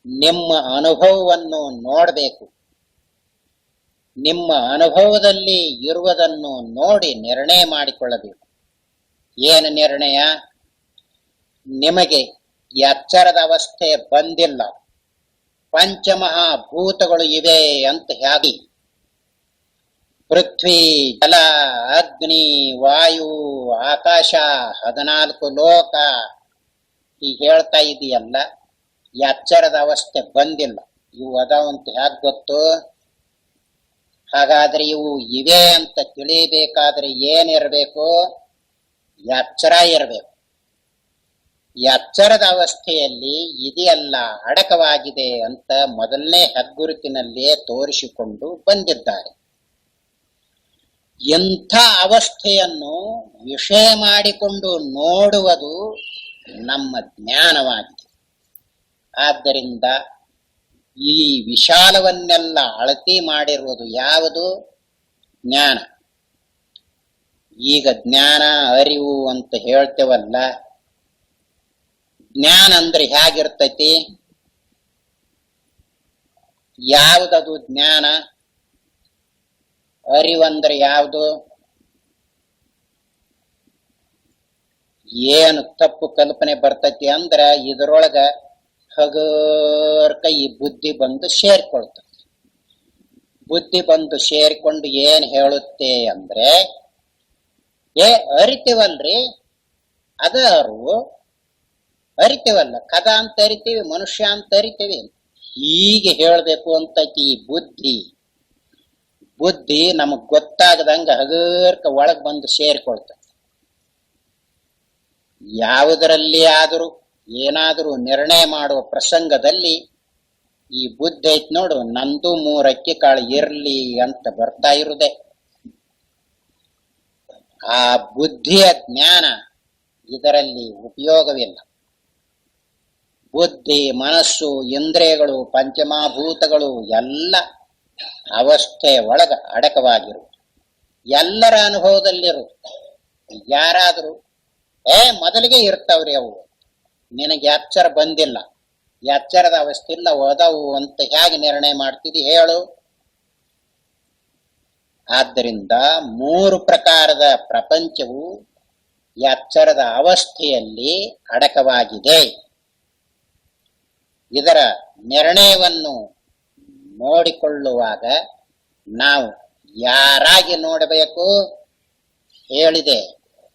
ನಿಮ್ಮ ಅನುಭವವನ್ನು ನೋಡಬೇಕು. ನಿಮ್ಮ ಅನುಭವದಲ್ಲಿ ಇರುವುದನ್ನು ನೋಡಿ ನಿರ್ಣಯ ಮಾಡಿಕೊಳ್ಳಬೇಕು. ಏನು ನಿರ್ಣಯ? ನಿಮಗೆ ಎಚ್ಚರದ ಅವಸ್ಥೆ ಬಂದಿಲ್ಲ, ಪಂಚಮಹಾಭೂತಗಳು ಇವೆ ಅಂತ ಹೇಳಿ ಪೃಥ್ವಿ, ಜಲ, ಅಗ್ನಿ, ವಾಯು, ಆಕಾಶ, 14 ಲೋಕ ಈಗ ಹೇಳ್ತಾ ಇದೆಯಲ್ಲ, ಎಚ್ಚರದ ಅವಸ್ಥೆ ಬಂದಿಲ್ಲ. ಇವು ಅದಾವಂತ ಹ್ಯಾಕ್ ಗೊತ್ತು? ಹಾಗಾದ್ರೆ ಇವು ಇವೆ ಅಂತ ತಿಳಿಬೇಕಾದ್ರೆ ಏನಿರಬೇಕು? ಎಚ್ಚರ ಇರಬೇಕು. ಎಚ್ಚರದ ಅವಸ್ಥೆಯಲ್ಲಿ ಇದೆಯಲ್ಲ ಅಡಕವಾಗಿದೆ ಅಂತ ಮೊದಲನೇ ಹೆಗ್ಗುರುತಿನಲ್ಲಿಯೇ ತೋರಿಸಿಕೊಂಡು ಬಂದಿದ್ದಾರೆ. ಎಂಥ ಅವಸ್ಥೆಯನ್ನು ವಿಷಯ ಮಾಡಿಕೊಂಡು ನೋಡುವುದು ನಮ್ಮ ಜ್ಞಾನವಾಗಿದೆ. ಆದ್ದರಿಂದ ಈ ವಿಶಾಲವನ್ನೆಲ್ಲ ಅಳತಿ ಮಾಡಿರುವುದು ಯಾವುದು? ಜ್ಞಾನ. ಈಗ ಜ್ಞಾನ, ಅರಿವು ಅಂತ ಹೇಳ್ತೇವಲ್ಲ, ಜ್ಞಾನ ಅಂದ್ರೆ ಹೇಗಿರ್ತೈತಿ? ಯಾವುದದು ಜ್ಞಾನ? ಅರಿವಂದ್ರೆ ಯಾವುದು? ಏನು ತಪ್ಪು ಕಲ್ಪನೆ ಬರ್ತೈತಿ ಅಂದ್ರ ಇದರೊಳಗ ಹಗರ್ಕ ಈ ಬುದ್ಧಿ ಬಂದು ಸೇರ್ಕೊಳ್ತದೆ. ಬುದ್ಧಿ ಬಂದು ಸೇರ್ಕೊಂಡು ಏನ್ ಹೇಳುತ್ತೆ ಅಂದ್ರೆ, ಅರಿತೀವಲ್ರಿ, ಅದ ಅರಿವು. ಅರಿತೀವಲ್ಲ, ಕದ ಅಂತ ಅರಿತೀವಿ, ಮನುಷ್ಯ ಅಂತ ಅರಿತೀವಿ. ಹೀಗೆ ಹೇಳ್ಬೇಕು ಅಂತೈತಿ ಈ ಬುದ್ಧಿ. ಬುದ್ಧಿ ನಮಗ್ ಗೊತ್ತಾಗದಂಗ ಹಗರ್ಕ ಒಳಗ್ ಬಂದು ಸೇರ್ಕೊಳ್ತದೆ. ಯಾವುದರಲ್ಲಿ ಆದರೂ ಏನಾದರೂ ನಿರ್ಣಯ ಮಾಡುವ ಪ್ರಸಂಗದಲ್ಲಿ ಈ ಬುದ್ಧಿ ಐತ್ ನೋಡು, ನಂದು 3 ಅಕ್ಕಿ ಕಾಳು ಇರ್ಲಿ ಅಂತ ಬರ್ತಾ ಇರುದೆ. ಆ ಬುದ್ಧಿಯ ಜ್ಞಾನ ಇದರಲ್ಲಿ ಉಪಯೋಗವಿಲ್ಲ. ಬುದ್ಧಿ, ಮನಸ್ಸು, ಇಂದ್ರಿಯಗಳು, ಪಂಚಮಭೂತಗಳು ಎಲ್ಲ ಅವಸ್ಥೆ ಒಳಗ ಅಡಕವಾಗಿರುವುದು, ಎಲ್ಲರ ಅನುಭವದಲ್ಲಿರುವುದು. ಯಾರಾದರೂ ಮೊದಲಿಗೆ ಇರ್ತಾವ್ರಿ ಅವು, ನಿನಗೆ ಎಚ್ಚರ ಬಂದಿಲ್ಲ, ಎಚ್ಚರದ ಅವಸ್ಥೆ ಇಲ್ಲ, ಓದವು ಅಂತ ಹೇಗೆ ನಿರ್ಣಯ ಮಾಡ್ತಿದಿ ಹೇಳು? ಆದ್ದರಿಂದ 3 ಪ್ರಕಾರದ ಪ್ರಪಂಚವು ಎಚ್ಚರದ ಅವಸ್ಥೆಯಲ್ಲಿ ಅಡಕವಾಗಿದೆ. ಇದರ ನಿರ್ಣಯವನ್ನು ನೋಡಿಕೊಳ್ಳುವಾಗ ನಾವು ಯಾರಾಗಿ ನೋಡಬೇಕು ಹೇಳಿದೆ?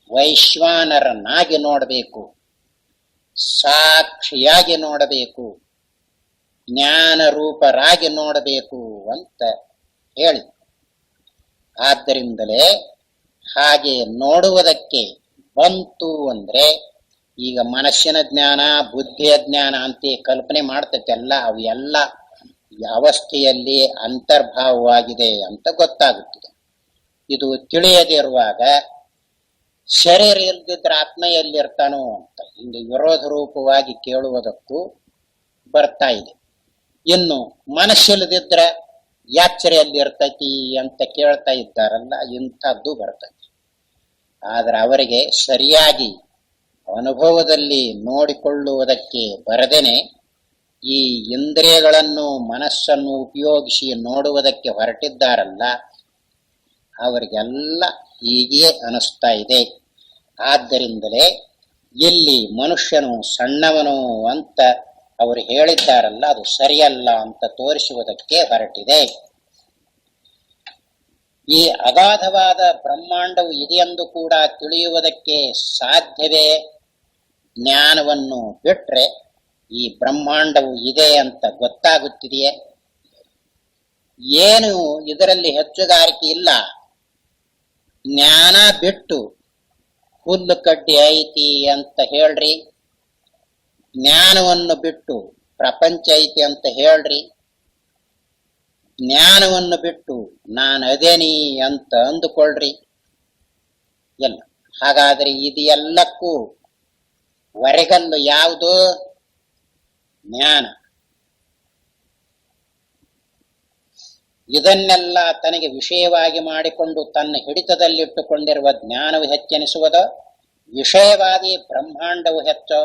ವೈಶ್ವಾನರನಾಗಿ ನೋಡಬೇಕು, ಸಾಕ್ಷಿಯಾಗಿ ನೋಡಬೇಕು, ಜ್ಞಾನ ರೂಪರಾಗಿ ನೋಡಬೇಕು ಅಂತ ಹೇಳಿ. ಆದ್ದರಿಂದಲೇ ಹಾಗೆ ನೋಡುವುದಕ್ಕೆ ಬಂತು ಅಂದ್ರೆ, ಈಗ ಮನಸ್ಸಿನ ಜ್ಞಾನ, ಬುದ್ಧಿಯ ಜ್ಞಾನ ಅಂತ ಕಲ್ಪನೆ ಮಾಡ್ತೈತೆಲ್ಲ, ಅವು ಎಲ್ಲ ಅವಸ್ಥೆಯಲ್ಲಿ ಅಂತರ್ಭಾವವಾಗಿದೆ ಅಂತ ಗೊತ್ತಾಗುತ್ತದೆ. ಇದು ತಿಳಿಯದಿರುವಾಗ ಶರೀರ ಇಲ್ದಿದ್ರೆ ಆತ್ಮ ಎಲ್ಲಿರ್ತಾನೋ ಅಂತ ಹಿಂಗೆ ವಿರೋಧ ರೂಪವಾಗಿ ಕೇಳುವುದಕ್ಕೂ ಬರ್ತಾ ಇದೆ. ಇನ್ನು ಮನಸ್ಸಿಲ್ಲದಿದ್ರೆ ಎಚ್ಚರ ಎಲ್ಲಿ ಇರ್ತೈತಿ ಅಂತ ಕೇಳ್ತಾ ಇದ್ದಾರಲ್ಲ, ಇಂಥದ್ದು ಬರ್ತೈತಿ. ಆದ್ರೆ ಅವರಿಗೆ ಸರಿಯಾಗಿ ಅನುಭವದಲ್ಲಿ ನೋಡಿಕೊಳ್ಳುವುದಕ್ಕೆ ಬರದೇನೆ ಈ ಇಂದ್ರಿಯಗಳನ್ನು, ಮನಸ್ಸನ್ನು ಉಪಯೋಗಿಸಿ ನೋಡುವುದಕ್ಕೆ ಹೊರಟಿದ್ದಾರಲ್ಲ, ಅವರಿಗೆಲ್ಲ ಹೀಗೆ ಅನಿಸ್ತಾ ಇದೆ. ಆದ್ದರಿಂದಲೇ ಇಲ್ಲಿ ಮನುಷ್ಯನು ಸಣ್ಣವನು ಅಂತ ಅವರು ಹೇಳಿದ್ದಾರಲ್ಲ, ಅದು ಸರಿಯಲ್ಲ ಅಂತ ತೋರಿಸುವುದಕ್ಕೆ ಹೊರಟಿದೆ. ಈ ಅಗಾಧವಾದ ಬ್ರಹ್ಮಾಂಡವು ಇದೆಯೆಂದು ಕೂಡ ತಿಳಿಯುವುದಕ್ಕೆ ಸಾಧ್ಯವೇ? ಜ್ಞಾನವನ್ನು ಬಿಟ್ರೆ ಈ ಬ್ರಹ್ಮಾಂಡವು ಇದೆ ಅಂತ ಗೊತ್ತಾಗುತ್ತಿದೆಯೇ? ಏನು ಇದರಲ್ಲಿ ಹೆಚ್ಚುಗಾರಿಕೆ ಇಲ್ಲ. ಜ್ಞಾನ ಬಿಟ್ಟು ಹುಲ್ಲು ಕಡ್ಡಿ ಐತಿ ಅಂತ ಹೇಳ್ರಿ, ಜ್ಞಾನವನ್ನು ಬಿಟ್ಟು ಪ್ರಪಂಚ ಐತಿ ಅಂತ ಹೇಳ್ರಿ, ಜ್ಞಾನವನ್ನು ಬಿಟ್ಟು ನಾನು ಅದೇನಿ ಅಂತ ಅಂದುಕೊಳ್ಳ್ರಿ. ಎಲ್ಲ ಹಾಗಾದ್ರೆ ಇದು ಎಲ್ಲಕ್ಕೂ ಹೊರಗಲ್ಲು ಯಾವುದು? ಜ್ಞಾನ. ಇದನ್ನೆಲ್ಲ ತನಗೆ ವಿಷಯವಾಗಿ ಮಾಡಿಕೊಂಡು ತನ್ನ ಹಿಡಿತದಲ್ಲಿಟ್ಟುಕೊಂಡಿರುವ ಜ್ಞಾನವು ಹೆಚ್ಚೆನಿಸುವುದೋ, ವಿಷಯವಾದಿ ಬ್ರಹ್ಮಾಂಡವು ಹೆಚ್ಚೋ?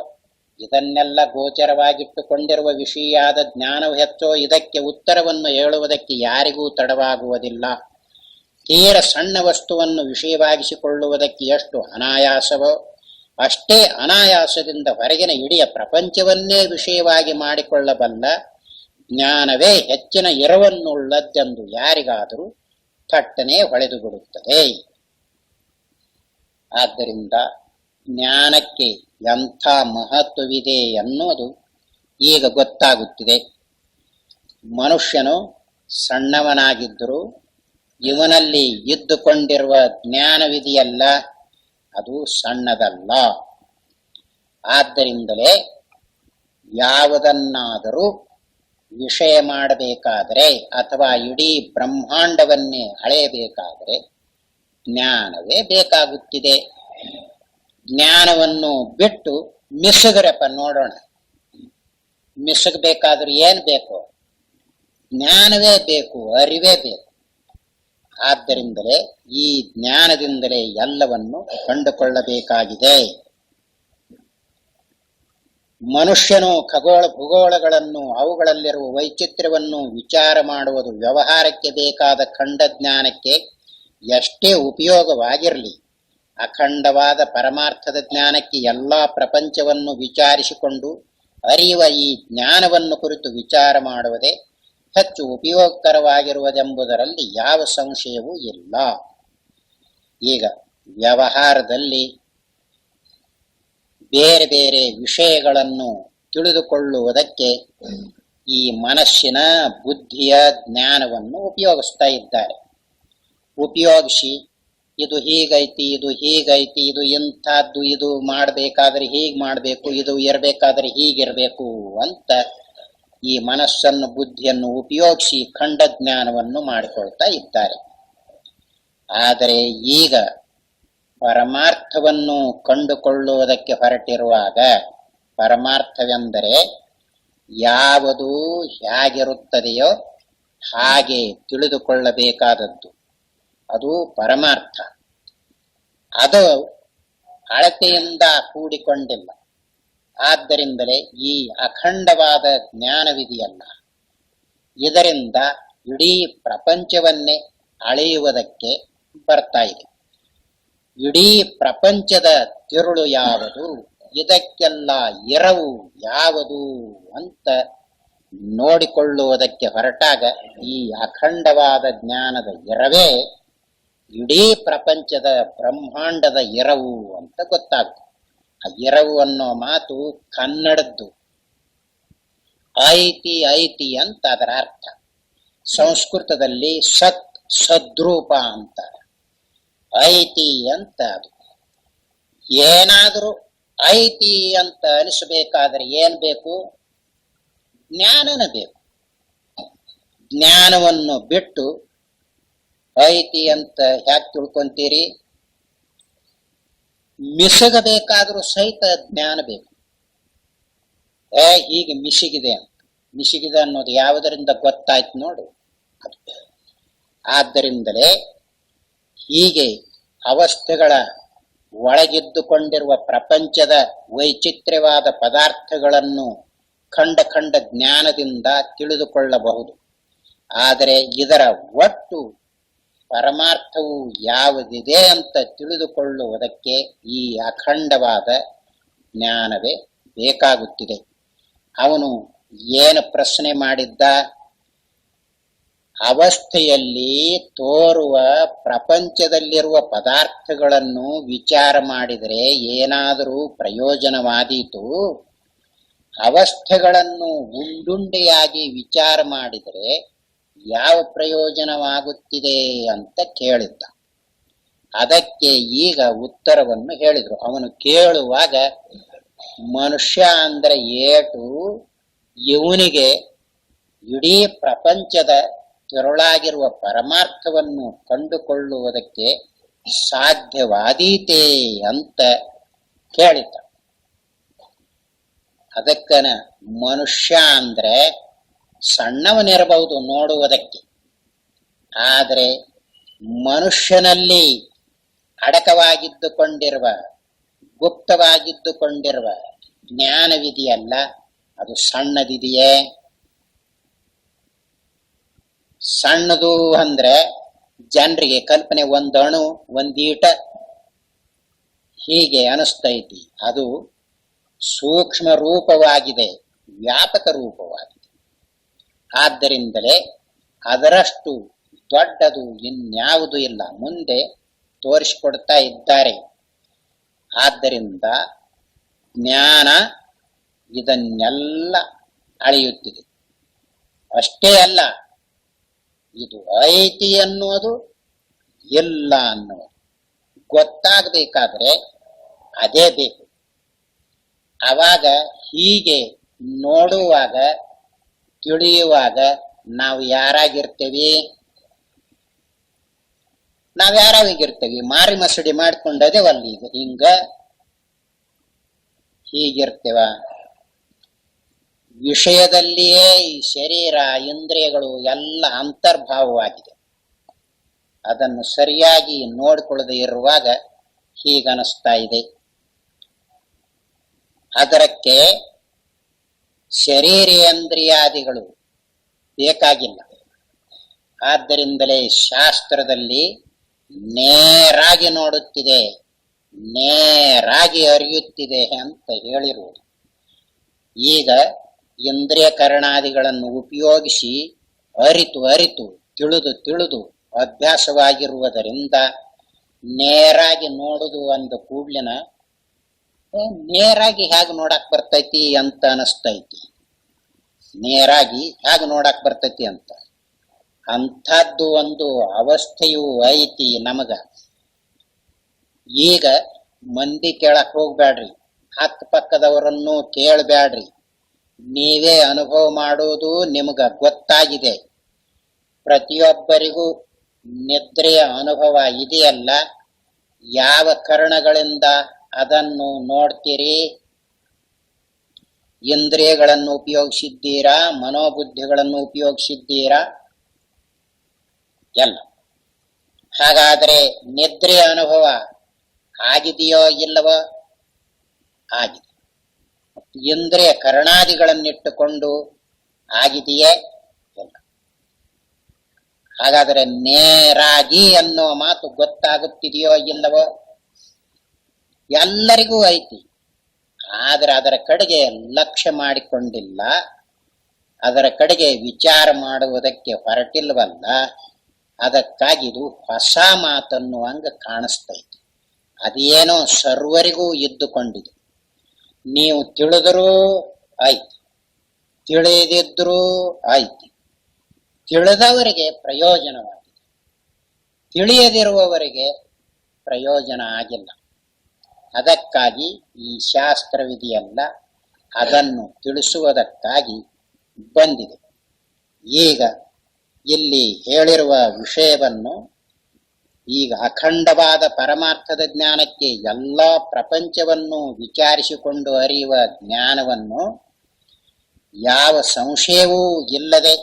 ಇದನ್ನೆಲ್ಲ ಗೋಚರವಾಗಿಟ್ಟುಕೊಂಡಿರುವ ವಿಷಯಾದ ಜ್ಞಾನವು ಹೆಚ್ಚೋ? ಇದಕ್ಕೆ ಉತ್ತರವನ್ನು ಹೇಳುವುದಕ್ಕೆ ಯಾರಿಗೂ ತಡವಾಗುವುದಿಲ್ಲ. ತೀರ ಸಣ್ಣ ವಸ್ತುವನ್ನು ವಿಷಯವಾಗಿಸಿಕೊಳ್ಳುವುದಕ್ಕೆ ಎಷ್ಟು ಅನಾಯಾಸವೋ ಅಷ್ಟೇ ಅನಾಯಾಸದಿಂದ ಹೊರಗಿನ ಇಡೀ ಪ್ರಪಂಚವನ್ನೇ ವಿಷಯವಾಗಿ ಮಾಡಿಕೊಳ್ಳಬಲ್ಲ ಜ್ಞಾನವೇ ಹೆಚ್ಚಿನ ಎರವನ್ನುಳ್ಳದ್ದೆಂದು ಯಾರಿಗಾದರೂ ಥಟ್ಟನೆ ಹೊಳೆದು ಬಿಡುತ್ತದೆ. ಆದ್ದರಿಂದ ಜ್ಞಾನಕ್ಕೆ ಎಂಥ ಮಹತ್ವವಿದೆ ಅನ್ನೋದು ಈಗ ಗೊತ್ತಾಗುತ್ತಿದೆ. ಮನುಷ್ಯನು ಸಣ್ಣವನಾಗಿದ್ದರೂ ಇವನಲ್ಲಿ ಇದ್ದುಕೊಂಡಿರುವ ಜ್ಞಾನವಿದೆಯಲ್ಲ, ಅದು ಸಣ್ಣದಲ್ಲ. ಆದ್ದರಿಂದಲೇ ಯಾವುದನ್ನಾದರೂ ವಿಷಯ ಮಾಡಬೇಕಾದರೆ ಅಥವಾ ಇಡೀ ಬ್ರಹ್ಮಾಂಡವನ್ನೇ ಅಳೆಯಬೇಕಾದರೆ ಜ್ಞಾನವೇ ಬೇಕಾಗುತ್ತಿದೆ. ಜ್ಞಾನವನ್ನು ಬಿಟ್ಟು ಮಿಸುಗರಪ್ಪ ನೋಡೋಣ. ಮಿಸುಗಬೇಕಾದ್ರೆ ಏನ್ ಬೇಕು? ಜ್ಞಾನವೇ ಬೇಕು, ಅರಿವೇ ಬೇಕು. ಆದ್ದರಿಂದಲೇ ಈ ಜ್ಞಾನದಿಂದಲೇ ಎಲ್ಲವನ್ನು ಕಂಡುಕೊಳ್ಳಬೇಕಾಗಿದೆ. ಮನುಷ್ಯನು ಖಗೋಳ ಭೂಗೋಳಗಳನ್ನು ಅವುಗಳಲ್ಲಿರುವ ವೈಚಿತ್ರ್ಯವನ್ನು ವಿಚಾರ ಮಾಡುವುದು ವ್ಯವಹಾರಕ್ಕೆ ಬೇಕಾದ ಖಂಡ ಜ್ಞಾನಕ್ಕೆ ಎಷ್ಟೇ ಉಪಯೋಗವಾಗಿರಲಿ, ಅಖಂಡವಾದ ಪರಮಾರ್ಥದ ಜ್ಞಾನಕ್ಕೆ ಎಲ್ಲಾ ಪ್ರಪಂಚವನ್ನು ವಿಚಾರಿಸಿಕೊಂಡು ಅರಿಯುವ ಈ ಜ್ಞಾನವನ್ನು ಕುರಿತು ವಿಚಾರ ಮಾಡುವುದೇ ಹೆಚ್ಚು ಉಪಯೋಗಕರವಾಗಿರುವುದೆಂಬುದರಲ್ಲಿ ಯಾವ ಸಂಶಯವೂ ಇಲ್ಲ. ಈಗ ವ್ಯವಹಾರದಲ್ಲಿ ಬೇರೆ ಬೇರೆ ವಿಷಯಗಳನ್ನು ತಿಳಿದುಕೊಳ್ಳುವುದಕ್ಕೆ ಈ ಮನಸ್ಸಿನ ಬುದ್ಧಿಯ ಜ್ಞಾನವನ್ನು ಉಪಯೋಗಿಸ್ತಾ ಇದ್ದಾರೆ. ಉಪಯೋಗಿಸಿ ಇದು ಹೀಗೈತಿ, ಇದು ಹೀಗೈತಿ, ಇದು ಇಂಥದ್ದು, ಇದು ಮಾಡಬೇಕಾದ್ರೆ ಹೀಗೆ ಮಾಡಬೇಕು, ಇದು ಇರಬೇಕಾದ್ರೆ ಹೀಗಿರಬೇಕು ಅಂತ ಈ ಮನಸ್ಸನ್ನು ಬುದ್ಧಿಯನ್ನು ಉಪಯೋಗಿಸಿ ಖಂಡ ಜ್ಞಾನವನ್ನು ಮಾಡಿಕೊಳ್ತಾ ಇದ್ದಾರೆ. ಆದರೆ ಈಗ ಪರಮಾರ್ಥವನ್ನು ಕಂಡುಕೊಳ್ಳುವುದಕ್ಕೆ ಹೊರಟಿರುವಾಗ ಪರಮಾರ್ಥವೆಂದರೆ ಯಾವುದು ಹೇಗಿರುತ್ತದೆಯೋ ಹಾಗೆ ತಿಳಿದುಕೊಳ್ಳಬೇಕಾದದ್ದು, ಅದು ಪರಮಾರ್ಥ. ಅದು ಅಳತೆಯಿಂದ ಕೂಡಿಕೊಂಡಿಲ್ಲ. ಆದ್ದರಿಂದಲೇ ಈ ಅಖಂಡವಾದ ಜ್ಞಾನವಿದೆಯಲ್ಲ, ಇದರಿಂದ ಇಡೀ ಪ್ರಪಂಚವನ್ನೇ ಅಳೆಯುವುದಕ್ಕೆ ಬರ್ತಾ ಇದೆ. ಇಡೀ ಪ್ರಪಂಚದ ತಿರುಳು ಯಾವುದು, ಇದಕ್ಕೆಲ್ಲ ಎರವು ಯಾವುದು ಅಂತ ನೋಡಿಕೊಳ್ಳುವುದಕ್ಕೆ ಹೊರಟಾಗ ಈ ಅಖಂಡವಾದ ಜ್ಞಾನದ ಎರವೇ ಇಡೀ ಪ್ರಪಂಚದ ಬ್ರಹ್ಮಾಂಡದ ಎರವು ಅಂತ ಗೊತ್ತಾಗ್ತದೆ. ಆ ಎರವು ಅನ್ನೋ ಮಾತು ಕನ್ನಡದ್ದು. ಐತಿ ಐತಿ ಅಂತ ಅದರ ಅರ್ಥ. ಸಂಸ್ಕೃತದಲ್ಲಿ ಸತ್ ಸದ್ರೂಪ ಅಂತಾರೆ. ಐತಿ ಅಂತ ಅದು. ಏನಾದರೂ ಐತಿ ಅಂತ ಅನಿಸಬೇಕಾದ್ರೆ ಏನ್ ಬೇಕು? ಜ್ಞಾನನ ಬೇಕು. ಜ್ಞಾನವನ್ನು ಬಿಟ್ಟು ಐತಿ ಅಂತ ಯಾಕೆ ತಿಳ್ಕೊಂತೀರಿ? ಮಿಸಗಬೇಕಾದ್ರೂ ಸಹಿತ ಜ್ಞಾನ ಬೇಕು. ಹೀಗೆ ಮಿಸಿಗಿದೆ ಅಂತ. ಮಿಸಿಗಿದೆ ಅನ್ನೋದು ಯಾವುದರಿಂದ ಗೊತ್ತಾಯ್ತು ನೋಡು ಅದು. ಆದ್ದರಿಂದಲೇ ಹೀಗೆ ಅವಸ್ಥೆಗಳ ಒಳಗಿದ್ದುಕೊಂಡಿರುವ ಪ್ರಪಂಚದ ವೈಚಿತ್ರ್ಯವಾದ ಪದಾರ್ಥಗಳನ್ನು ಖಂಡ ಖಂಡ ಜ್ಞಾನದಿಂದ ತಿಳಿದುಕೊಳ್ಳಬಹುದು. ಆದರೆ ಇದರ ಒಟ್ಟು ಪರಮಾರ್ಥವು ಯಾವುದಿದೆ ಅಂತ ತಿಳಿದುಕೊಳ್ಳುವುದಕ್ಕೆ ಈ ಅಖಂಡವಾದ ಜ್ಞಾನವೇ ಬೇಕಾಗುತ್ತಿದೆ. ಅವನು ಏನು ಪ್ರಶ್ನೆ ಮಾಡಿದ್ದ? ಅವಸ್ಥೆಯಲ್ಲಿ ತೋರುವ ಪ್ರಪಂಚದಲ್ಲಿರುವ ಪದಾರ್ಥಗಳನ್ನು ವಿಚಾರ ಮಾಡಿದರೆ ಏನಾದರೂ ಪ್ರಯೋಜನವಾದೀತು? ಅವಸ್ಥೆಗಳನ್ನು ಉಂಡುಂಡೆಯಾಗಿ ವಿಚಾರ ಮಾಡಿದರೆ ಯಾವ ಪ್ರಯೋಜನವಾಗುತ್ತಿದೆ ಅಂತ ಕೇಳಿದ್ದ. ಅದಕ್ಕೆ ಈಗ ಉತ್ತರವನ್ನು ಹೇಳಿದ್ರು. ಅವನು ಕೇಳುವಾಗ ಮನುಷ್ಯ ಅಂದ್ರೆ ಏಟು, ಇವನಿಗೆ ಇಡೀ ಪ್ರಪಂಚದ ತಿರುಳಾಗಿರುವ ಪರಮಾರ್ಥವನ್ನು ಕಂಡುಕೊಳ್ಳುವುದಕ್ಕೆ ಸಾಧ್ಯವಾದೀತೆ ಅಂತ ಕೇಳಿದ್ದ. ಅದಕ್ಕನ ಮನುಷ್ಯ ಅಂದ್ರೆ ಸಣ್ಣವನಿರಬಹುದು ನೋಡುವುದಕ್ಕೆ, ಆದರೆ ಮನುಷ್ಯನಲ್ಲಿ ಅಡಕವಾಗಿದ್ದುಕೊಂಡಿರುವ ಗುಪ್ತವಾಗಿದ್ದುಕೊಂಡಿರುವ ಜ್ಞಾನವಿದೆಯಲ್ಲ, ಅದು ಸಣ್ಣದಿದೆಯೇ? ಸಣ್ಣದು ಅಂದ್ರೆ ಜನರಿಗೆ ಕಲ್ಪನೆ ಒಂದಣು ಒಂದೀಟ ಹೀಗೆ ಅನಿಸ್ತೈತಿ. ಅದು ಸೂಕ್ಷ್ಮ ರೂಪವಾಗಿದೆ, ವ್ಯಾಪಕ ರೂಪವಾಗಿದೆ. ಆದ್ದರಿಂದಲೇ ಅದರಷ್ಟು ದೊಡ್ಡದು ಇನ್ಯಾವುದು ಇಲ್ಲ, ಮುಂದೆ ತೋರಿಸಿಕೊಡ್ತಾ ಇದ್ದಾರೆ. ಆದ್ದರಿಂದ ಜ್ಞಾನ ಇದನ್ನೆಲ್ಲ ಅಳೆಯುತ್ತಿದೆ. ಅಷ್ಟೇ ಅಲ್ಲ, ಇದು ಐತಿ ಅನ್ನೋದು ಇಲ್ಲ ಅನ್ನೋದು ಗೊತ್ತಾಗಬೇಕಾದ್ರೆ ಅದೇ ಬೇಕು. ಆವಾಗ ಹೀಗೆ ನೋಡುವಾಗ ತಿಳಿಯುವಾಗ ನಾವು ಯಾರಾಗಿರ್ತೇವೆ? ನಾವ್ಯಾರಾಗಿರ್ತೇವೆ? ಮಾರಿ ಮಸಡಿ ಮಾಡ್ಕೊಂಡದೇವಲ್ಲ ಈಗ ಹಿಂಗ ಹೀಗಿರ್ತೇವ. ವಿಷಯದಲ್ಲಿಯೇ ಈ ಶರೀರ ಇಂದ್ರಿಯಗಳು ಎಲ್ಲ ಅಂತರ್ಭಾವವಾಗಿದೆ. ಅದನ್ನು ಸರಿಯಾಗಿ ನೋಡಿಕೊಳ್ಳದೆ ಇರುವಾಗ ಹೀಗನಿಸ್ತಾ ಇದೆ. ಅದಕ್ಕೆ ಶರೀರೇಂದ್ರಿಯಾದಿಗಳು ಬೇಕಾಗಿಲ್ಲ. ಆದ್ದರಿಂದಲೇ ಶಾಸ್ತ್ರದಲ್ಲಿ ನೇರಾಗಿ ನೋಡುತ್ತಿದೆ, ನೇರಾಗಿ ಅರಿಯುತ್ತಿದೆ ಅಂತ ಹೇಳಿರುವುದು. ಈಗ ಇಂದ್ರಿಯ ಕರಣಾದಿಗಳನ್ನು ಉಪಯೋಗಿಸಿ ಅರಿತು ತಿಳಿದು ಅಭ್ಯಾಸವಾಗಿರುವುದರಿಂದ ನೇರಾಗಿ ನೋಡುದು ಅಂದ ಕೂಡ್ಲಿನ ನೇರಾಗಿ ಹೇಗೆ ನೋಡಕ್ ಬರ್ತೈತಿ ಅಂತ ಅನಿಸ್ತೈತಿ. ನೇರಾಗಿ ಹೇಗೆ ನೋಡಕ್ ಬರ್ತೈತಿ ಅಂತ ಅಂಥದ್ದು ಒಂದು ಅವಸ್ಥೆಯೂ ಐತಿ ನಮಗ. ಈಗ ಮಂದಿ ಕೇಳಕ್ ಹೋಗ್ಬ್ಯಾಡ್ರಿ, ಅಕ್ಕಪಕ್ಕದವರನ್ನು ಕೇಳಬ್ಯಾಡ್ರಿ, ನೀವೇ ಅನುಭವ ಮಾಡೋದು ನಿಮಗ ಗೊತ್ತಾಗಿದೆ. ಪ್ರತಿಯೊಬ್ಬರಿಗೂ ನಿದ್ರೆಯ ಅನುಭವ ಇದೆಯಲ್ಲ, ಯಾವ ಕರ್ಣಗಳಿಂದ ಅದನ್ನು ನೋಡ್ತೀರಿ? ಇಂದ್ರಿಯಗಳನ್ನು ಉಪಯೋಗಿಸಿದ್ದೀರಾ? ಮನೋಬುದ್ಧಿಗಳನ್ನು ಉಪಯೋಗಿಸಿದ್ದೀರಾ? ಎಲ್ಲ. ಹಾಗಾದರೆ ನಿದ್ರೆಯ ಅನುಭವ ಆಗಿದೆಯೋ ಇಲ್ಲವೋ? ಆಗಿದೆ. ಇಂದ್ರಿಯ ಕರ್ಣಾದಿಗಳನ್ನಿಟ್ಟುಕೊಂಡು ಆಗಿದೆಯೇ? ಇಲ್ಲ. ಹಾಗಾದರೆ ನೇರಾಗಿ ಅನ್ನೋ ಮಾತು ಗೊತ್ತಾಗುತ್ತಿದೆಯೋ ಇಲ್ಲವೋ? ಎಲ್ಲರಿಗೂ ಐತಿ. ಆದರೆ ಅದರ ಕಡೆಗೆ ಲಕ್ಷ್ಯ ಮಾಡಿಕೊಂಡಿಲ್ಲ, ಅದರ ಕಡೆಗೆ ವಿಚಾರ ಮಾಡುವುದಕ್ಕೆ ಹೊರಟಿಲ್ವಲ್ಲ. ಅದಕ್ಕಾಗಿ ಇದು ಹೊಸ ಮಾತನ್ನುವಂಗ ಕಾಣಿಸ್ತೈತಿ. ಅದೇನೋ ಸರ್ವರಿಗೂ ಇದ್ದುಕೊಂಡಿದೆ. ನೀವು ತಿಳಿದರೂ ಐತಿ, ತಿಳಿದಿದ್ರೂ ಐತಿ. ತಿಳಿದವರಿಗೆ ಪ್ರಯೋಜನವಾಗಿದೆ, ತಿಳಿಯದಿರುವವರಿಗೆ ಪ್ರಯೋಜನ ಆಗಿಲ್ಲ. ಅದಕ್ಕಾಗಿ ಈ ಶಾಸ್ತ್ರವಿದೆಯಲ್ಲ, ಅದನ್ನು ತಿಳಿಸುವುದಕ್ಕಾಗಿ ಬಂದಿದೆ. ಈಗ ಇಲ್ಲಿ ಹೇಳಿರುವ ವಿಷಯವನ್ನು, ಈಗ ಅಖಂಡವಾದ ಪರಮಾರ್ಥದ ಜ್ಞಾನಕ್ಕೆ ಎಲ್ಲ ಪ್ರಪಂಚವನ್ನು ವಿಚಾರಿಸಿಕೊಂಡು ಅರಿಯುವ ಜ್ಞಾನವನ್ನು ಯಾವ ಸಂಶಯವೂ ಇಲ್ಲದೆ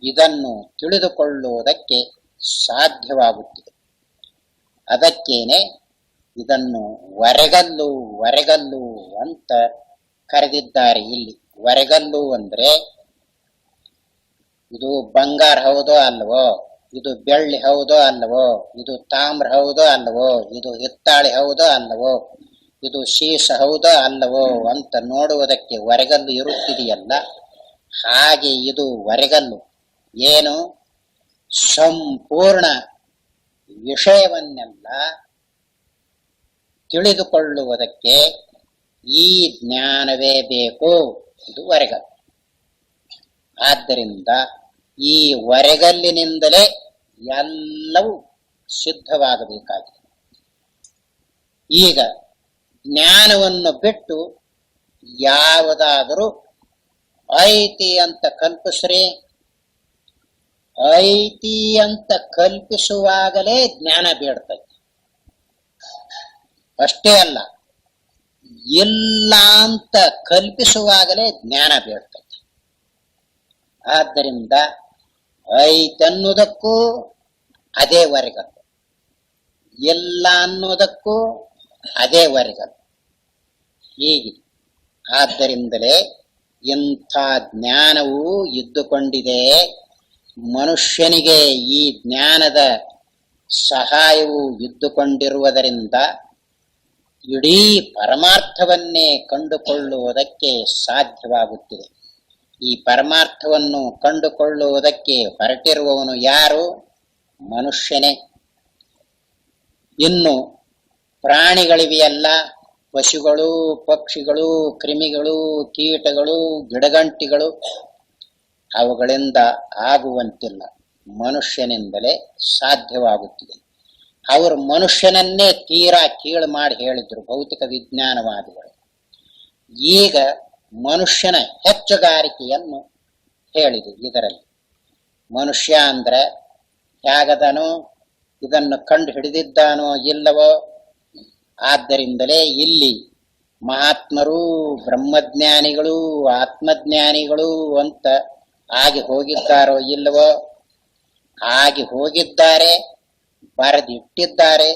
ಇದನ್ನು ತಿಳಿದುಕೊಳ್ಳುವುದಕ್ಕೆ ಸಾಧ್ಯವಾಗುತ್ತಿದೆ. ಅದಕ್ಕೇನೆ ಇದನ್ನು ವರೆಗಲ್ಲು ಅಂತ ಕರೆದಿದ್ದಾರೆ. ಇಲ್ಲಿ ವರೆಗಲ್ಲು ಅಂದ್ರೆ ಇದು ಬಂಗಾರ ಹೌದೋ ಅಲ್ವೋ, ಇದು ಬೆಳ್ಳಿ ಹೌದೋ ಅಲ್ಲವೋ, ಇದು ತಾಮ್ರ ಹೌದೋ ಅಲ್ಲವೋ, ಇದು ಹಿತ್ತಾಳೆ ಹೌದೋ ಅಲ್ಲವೋ, ಇದು ಶೀಸ ಹೌದೋ ಅಲ್ಲವೋ ಅಂತ ನೋಡುವುದಕ್ಕೆ ವರೆಗಲ್ಲು ಇರುತ್ತಿದೆಯಲ್ಲ, ಹಾಗೆ ಇದು ವರೆಗಲ್ಲು. ಏನು? ಸಂಪೂರ್ಣ ವಿಷಯವನ್ನೆಲ್ಲ ತಿಳಿದುಕೊಳ್ಳುವುದಕ್ಕೆ ಈ ಜ್ಞಾನವೇ ಬೇಕು. ಇದು ವರೆಗಲ್ಲು. ಆದ್ದರಿಂದ ಈ ವರೆಗಲ್ಲಿನಿಂದಲೇ ಎಲ್ಲವೂ ಸಿದ್ಧವಾಗಬೇಕಾಗಿದೆ. ಈಗ ಜ್ಞಾನವನ್ನು ಬಿಟ್ಟು ಯಾವುದಾದರೂ ಐತಿ ಅಂತ ಕಲ್ಪಿಸ್ರಿ. ಐತಿ ಅಂತ ಕಲ್ಪಿಸುವಾಗಲೇ ಜ್ಞಾನ ಬೇಡ್ತದೆ. ಅಷ್ಟೇ ಅಲ್ಲ, ಇಲ್ಲ ಅಂತ ಕಲ್ಪಿಸುವಾಗಲೇ ಜ್ಞಾನ ಬೇಡ್ತದೆ. ಆದ್ದರಿಂದ ಐತನ್ನುವುದಕ್ಕೂ ಅದೇ ವರೆಗಲ್ಲು, ಇಲ್ಲ ಅನ್ನೋದಕ್ಕೂ ಅದೇ ವರೆಗಲ್ಲು. ಹೀಗೆ ಆದ್ದರಿಂದಲೇ ಇಂಥ ಜ್ಞಾನವೂ ಇದ್ದುಕೊಂಡಿದೆ. ಮನುಷ್ಯನಿಗೆ ಈ ಜ್ಞಾನದ ಸಹಾಯವು ಇದ್ದುಕೊಂಡಿರುವುದರಿಂದ ಇಡೀ ಪರಮಾರ್ಥವನ್ನೇ ಕಂಡುಕೊಳ್ಳುವುದಕ್ಕೆ ಸಾಧ್ಯವಾಗುತ್ತಿದೆ. ಈ ಪರಮಾರ್ಥವನ್ನು ಕಂಡುಕೊಳ್ಳುವುದಕ್ಕೆ ಹೊರಟಿರುವವನು ಯಾರು? ಮನುಷ್ಯನೇ. ಇನ್ನು ಪ್ರಾಣಿಗಳಿವೆಯಲ್ಲ, ಪಶುಗಳು, ಪಕ್ಷಿಗಳು, ಕ್ರಿಮಿಗಳು, ಕೀಟಗಳು, ಗಿಡಗಂಟಿಗಳು, ಅವುಗಳಿಂದ ಆಗುವಂತಿಲ್ಲ, ಮನುಷ್ಯನಿಂದಲೇ ಸಾಧ್ಯವಾಗುತ್ತಿದೆ. ಅವರು ಮನುಷ್ಯನನ್ನೇ ತೀರಾ ಕೀಳು ಮಾಡಿ ಹೇಳಿದ್ರು ಭೌತಿಕ ವಿಜ್ಞಾನವಾದಿಗಳು. ಈಗ ಮನುಷ್ಯನ ಹೆಚ್ಚುಗಾರಿಕೆಯನ್ನು ಹೇಳಿದೆ. ಇದರಲ್ಲಿ ಮನುಷ್ಯ ಅಂದ್ರೆ ಹೇಗದನೋ, ಇದನ್ನು ಕಂಡು ಹಿಡಿದಿದ್ದಾನೋ ಇಲ್ಲವೋ. ಆದ್ದರಿಂದಲೇ ಇಲ್ಲಿ ಮಹಾತ್ಮರು, ಬ್ರಹ್ಮಜ್ಞಾನಿಗಳು, ಆತ್ಮಜ್ಞಾನಿಗಳು ಅಂತ ಆಗಿ ಹೋಗಿದ್ದಾರೋ ಇಲ್ಲವೋ? ಆಗಿ ಹೋಗಿದ್ದಾರೆ, ಬರೆದಿಟ್ಟಿದ್ದಾರೆ,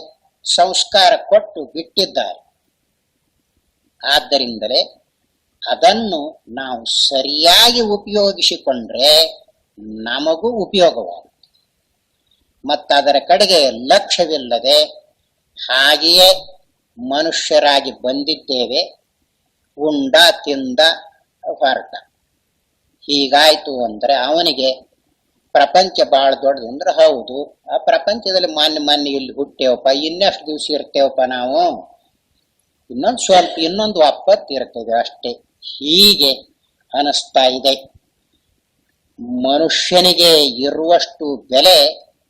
ಸಂಸ್ಕಾರ ಕೊಟ್ಟು ಬಿಟ್ಟಿದ್ದಾರೆ. ಆದ್ದರಿಂದಲೇ ಅದನ್ನು ನಾವು ಸರಿಯಾಗಿ ಉಪಯೋಗಿಸಿಕೊಂಡ್ರೆ ನಮಗೂ ಉಪಯೋಗವಾಗುತ್ತೆ. ಮತ್ತದರ ಕಡೆಗೆ ಲಕ್ಷ್ಯವಿಲ್ಲದೆ ಹಾಗೆಯೇ ಮನುಷ್ಯರಾಗಿ ಬಂದಿದ್ದೇವೆ, ಉಂಡ ತಿಂದ ಹೊರಟ. ಹೀಗಾಯ್ತು ಅಂದ್ರೆ ಅವನಿಗೆ ಪ್ರಪಂಚ ಬಹಳ ದೊಡ್ಡದು ಅಂದ್ರೆ ಹೌದು, ಆ ಪ್ರಪಂಚದಲ್ಲಿ ಮೊನ್ನೆ ಇಲ್ಲಿ ಹುಟ್ಟೇವಪ್ಪ, ಇನ್ನೆಷ್ಟು ದಿವಸ ಇರ್ತೇವಪ್ಪ ನಾವು, ಇನ್ನೊಂದು ಒಪ್ಪತ್ತು ಇರ್ತೇವೆ ಅಷ್ಟೇ. ಹೀಗೆ ಅನಿಸ್ತಾ ಇದೆ. ಮನುಷ್ಯನಿಗೆ ಇರುವಷ್ಟು ಬೆಲೆ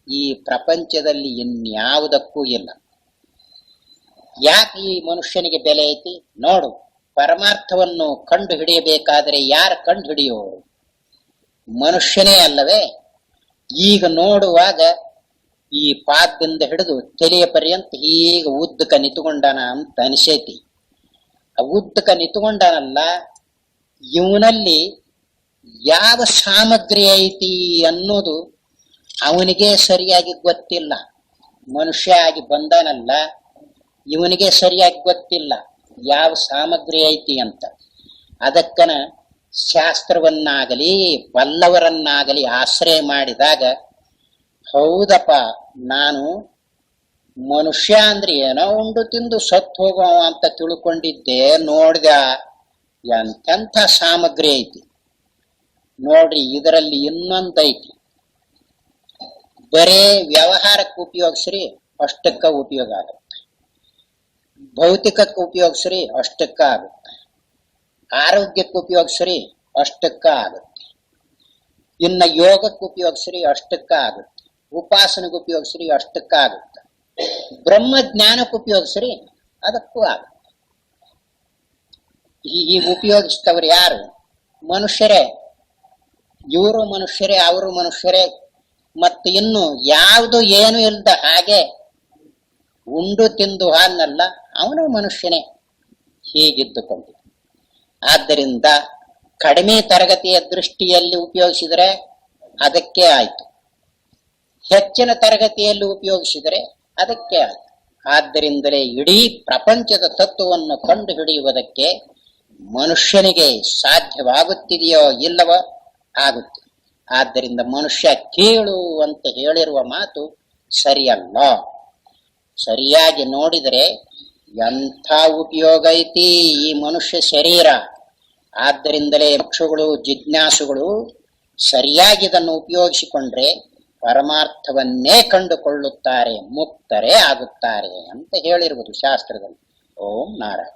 ಈ ಪ್ರಪಂಚದಲ್ಲಿ ಇನ್ಯಾವುದಕ್ಕೂ ಇಲ್ಲ. ಯಾಕೆ ಈ ಮನುಷ್ಯನಿಗೆ ಬೆಲೆ ಐತಿ ನೋಡು. ಪರಮಾರ್ಥವನ್ನು ಕಂಡು ಹಿಡಿಯಬೇಕಾದರೆ ಯಾರು ಕಂಡು ಹಿಡಿಯೋರು? ಮನುಷ್ಯನೇ ಅಲ್ಲವೇ? ಈಗ ನೋಡುವಾಗ ಈ ಪಾದದಿಂದ ಹಿಡಿದು ತಲೆಯ ಪರ್ಯಂತ ಈಗ ಉದ್ದಕ ನಿಂತುಕೊಂಡಾನ ಅಂತ ಅನಿಸೈತಿ. ಆ ಉದ್ದಕ ನಿಂತುಕೊಂಡಾನಲ್ಲ, ಇವನಲ್ಲಿ ಯಾವ ಸಾಮಗ್ರಿ ಐತಿ ಅನ್ನೋದು ಅವನಿಗೆ ಸರಿಯಾಗಿ ಗೊತ್ತಿಲ್ಲ. ಮನುಷ್ಯ ಆಗಿ ಬಂದಾನಲ್ಲ, ಇವನಿಗೆ ಸರಿಯಾಗಿ ಗೊತ್ತಿಲ್ಲ ಯಾವ ಸಾಮಗ್ರಿ ಐತಿ ಅಂತ. ಅದಕ್ಕನ ಶಾಸ್ತ್ರವನ್ನಾಗಲಿ ಬಲ್ಲವರನ್ನಾಗಲಿ ಆಶ್ರಯ ಮಾಡಿದಾಗ, ಹೌದಪ್ಪ ನಾನು ಮನುಷ್ಯ ಅಂದ್ರೆ ಏನೋ ಉಂಡು ತಿಂದು ಸತ್ತು ಹೋಗೋ ಅಂತ ತಿಳ್ಕೊಂಡಿದ್ದೆ, ನೋಡ್ದ ಎಂತೆಂಥ ಸಾಮಗ್ರಿ ಐತಿ ನೋಡ್ರಿ. ಇದರಲ್ಲಿ ಇನ್ನೊಂದೈತಿ, ಬರೇ ವ್ಯವಹಾರಕ್ಕೆ ಉಪಯೋಗಿಸ್ರಿ ಅಷ್ಟಕ್ಕ ಉಪಯೋಗ ಆಗುತ್ತೆ, ಭೌತಿಕಕ್ಕೆ ಉಪಯೋಗಿಸ್ರಿ ಅಷ್ಟಕ್ಕ ಆಗುತ್ತೆ, ಆರೋಗ್ಯಕ್ಕೆ ಉಪಯೋಗಿಸ್ರಿ ಅಷ್ಟಕ್ಕ ಆಗುತ್ತೆ, ಇನ್ನ ಯೋಗಕ್ಕೆ ಉಪಯೋಗಿಸ್ರಿ ಅಷ್ಟಕ್ಕ ಆಗುತ್ತೆ, ಉಪಾಸನೆಗೆ ಉಪಯೋಗಿಸ್ರಿ ಅಷ್ಟಕ್ಕ ಆಗುತ್ತೆ, ಬ್ರಹ್ಮಜ್ಞಾನಕ್ಕೆ ಉಪಯೋಗಿಸ್ರಿ ಅದಕ್ಕೂ ಆಗುತ್ತೆ. ಈ ಉಪಯೋಗಿಸ್ತವ್ರು ಯಾರು? ಮನುಷ್ಯರೇ. ಇವರು ಮನುಷ್ಯರೇ, ಅವರು ಮನುಷ್ಯರೇ. ಮತ್ತು ಇನ್ನು ಯಾವುದು ಏನು ಇಲ್ದ ಹಾಗೆ ಉಂಡು ತಿಂದು ಹಾನಲ್ಲ, ಅವನು ಮನುಷ್ಯನೇ ಹೀಗಿದ್ದುಕೊಂಡು. ಆದ್ದರಿಂದ ಕಡಿಮೆ ತರಗತಿಯ ದೃಷ್ಟಿಯಲ್ಲಿ ಉಪಯೋಗಿಸಿದರೆ ಅದಕ್ಕೆ ಆಯ್ತು, ಹೆಚ್ಚಿನ ತರಗತಿಯಲ್ಲಿ ಉಪಯೋಗಿಸಿದರೆ ಅದಕ್ಕೆ ಆಯ್ತು. ಆದ್ದರಿಂದಲೇ ಇಡೀ ಪ್ರಪಂಚದ ತತ್ವವನ್ನು ಕಂಡು ಹಿಡಿಯುವುದಕ್ಕೆ ಮನುಷ್ಯನಿಗೆ ಸಾಧ್ಯವಾಗುತ್ತಿದೆಯೋ ಇಲ್ಲವೋ? ಆಗುತ್ತೆ. ಆದ್ದರಿಂದ ಮನುಷ್ಯ ಕೀಳು ಅಂತ ಹೇಳಿರುವ ಮಾತು ಸರಿಯಲ್ಲ. ಸರಿಯಾಗಿ ನೋಡಿದರೆ ಎಂಥ ಉಪಯೋಗ ಐತಿ ಈ ಮನುಷ್ಯ ಶರೀರ. ಆದ್ದರಿಂದಲೇ ಪಕ್ಷಗಳು, ಜಿಜ್ಞಾಸುಗಳು ಸರಿಯಾಗಿ ಇದನ್ನು ಉಪಯೋಗಿಸಿಕೊಂಡ್ರೆ ಪರಮಾರ್ಥವನ್ನೇ ಕಂಡುಕೊಳ್ಳುತ್ತಾರೆ, ಮುಕ್ತರೇ ಆಗುತ್ತಾರೆ ಅಂತ ಹೇಳಿರುವುದು ಶಾಸ್ತ್ರದಲ್ಲಿ. ಓಂ ನಾರಾಯಣ.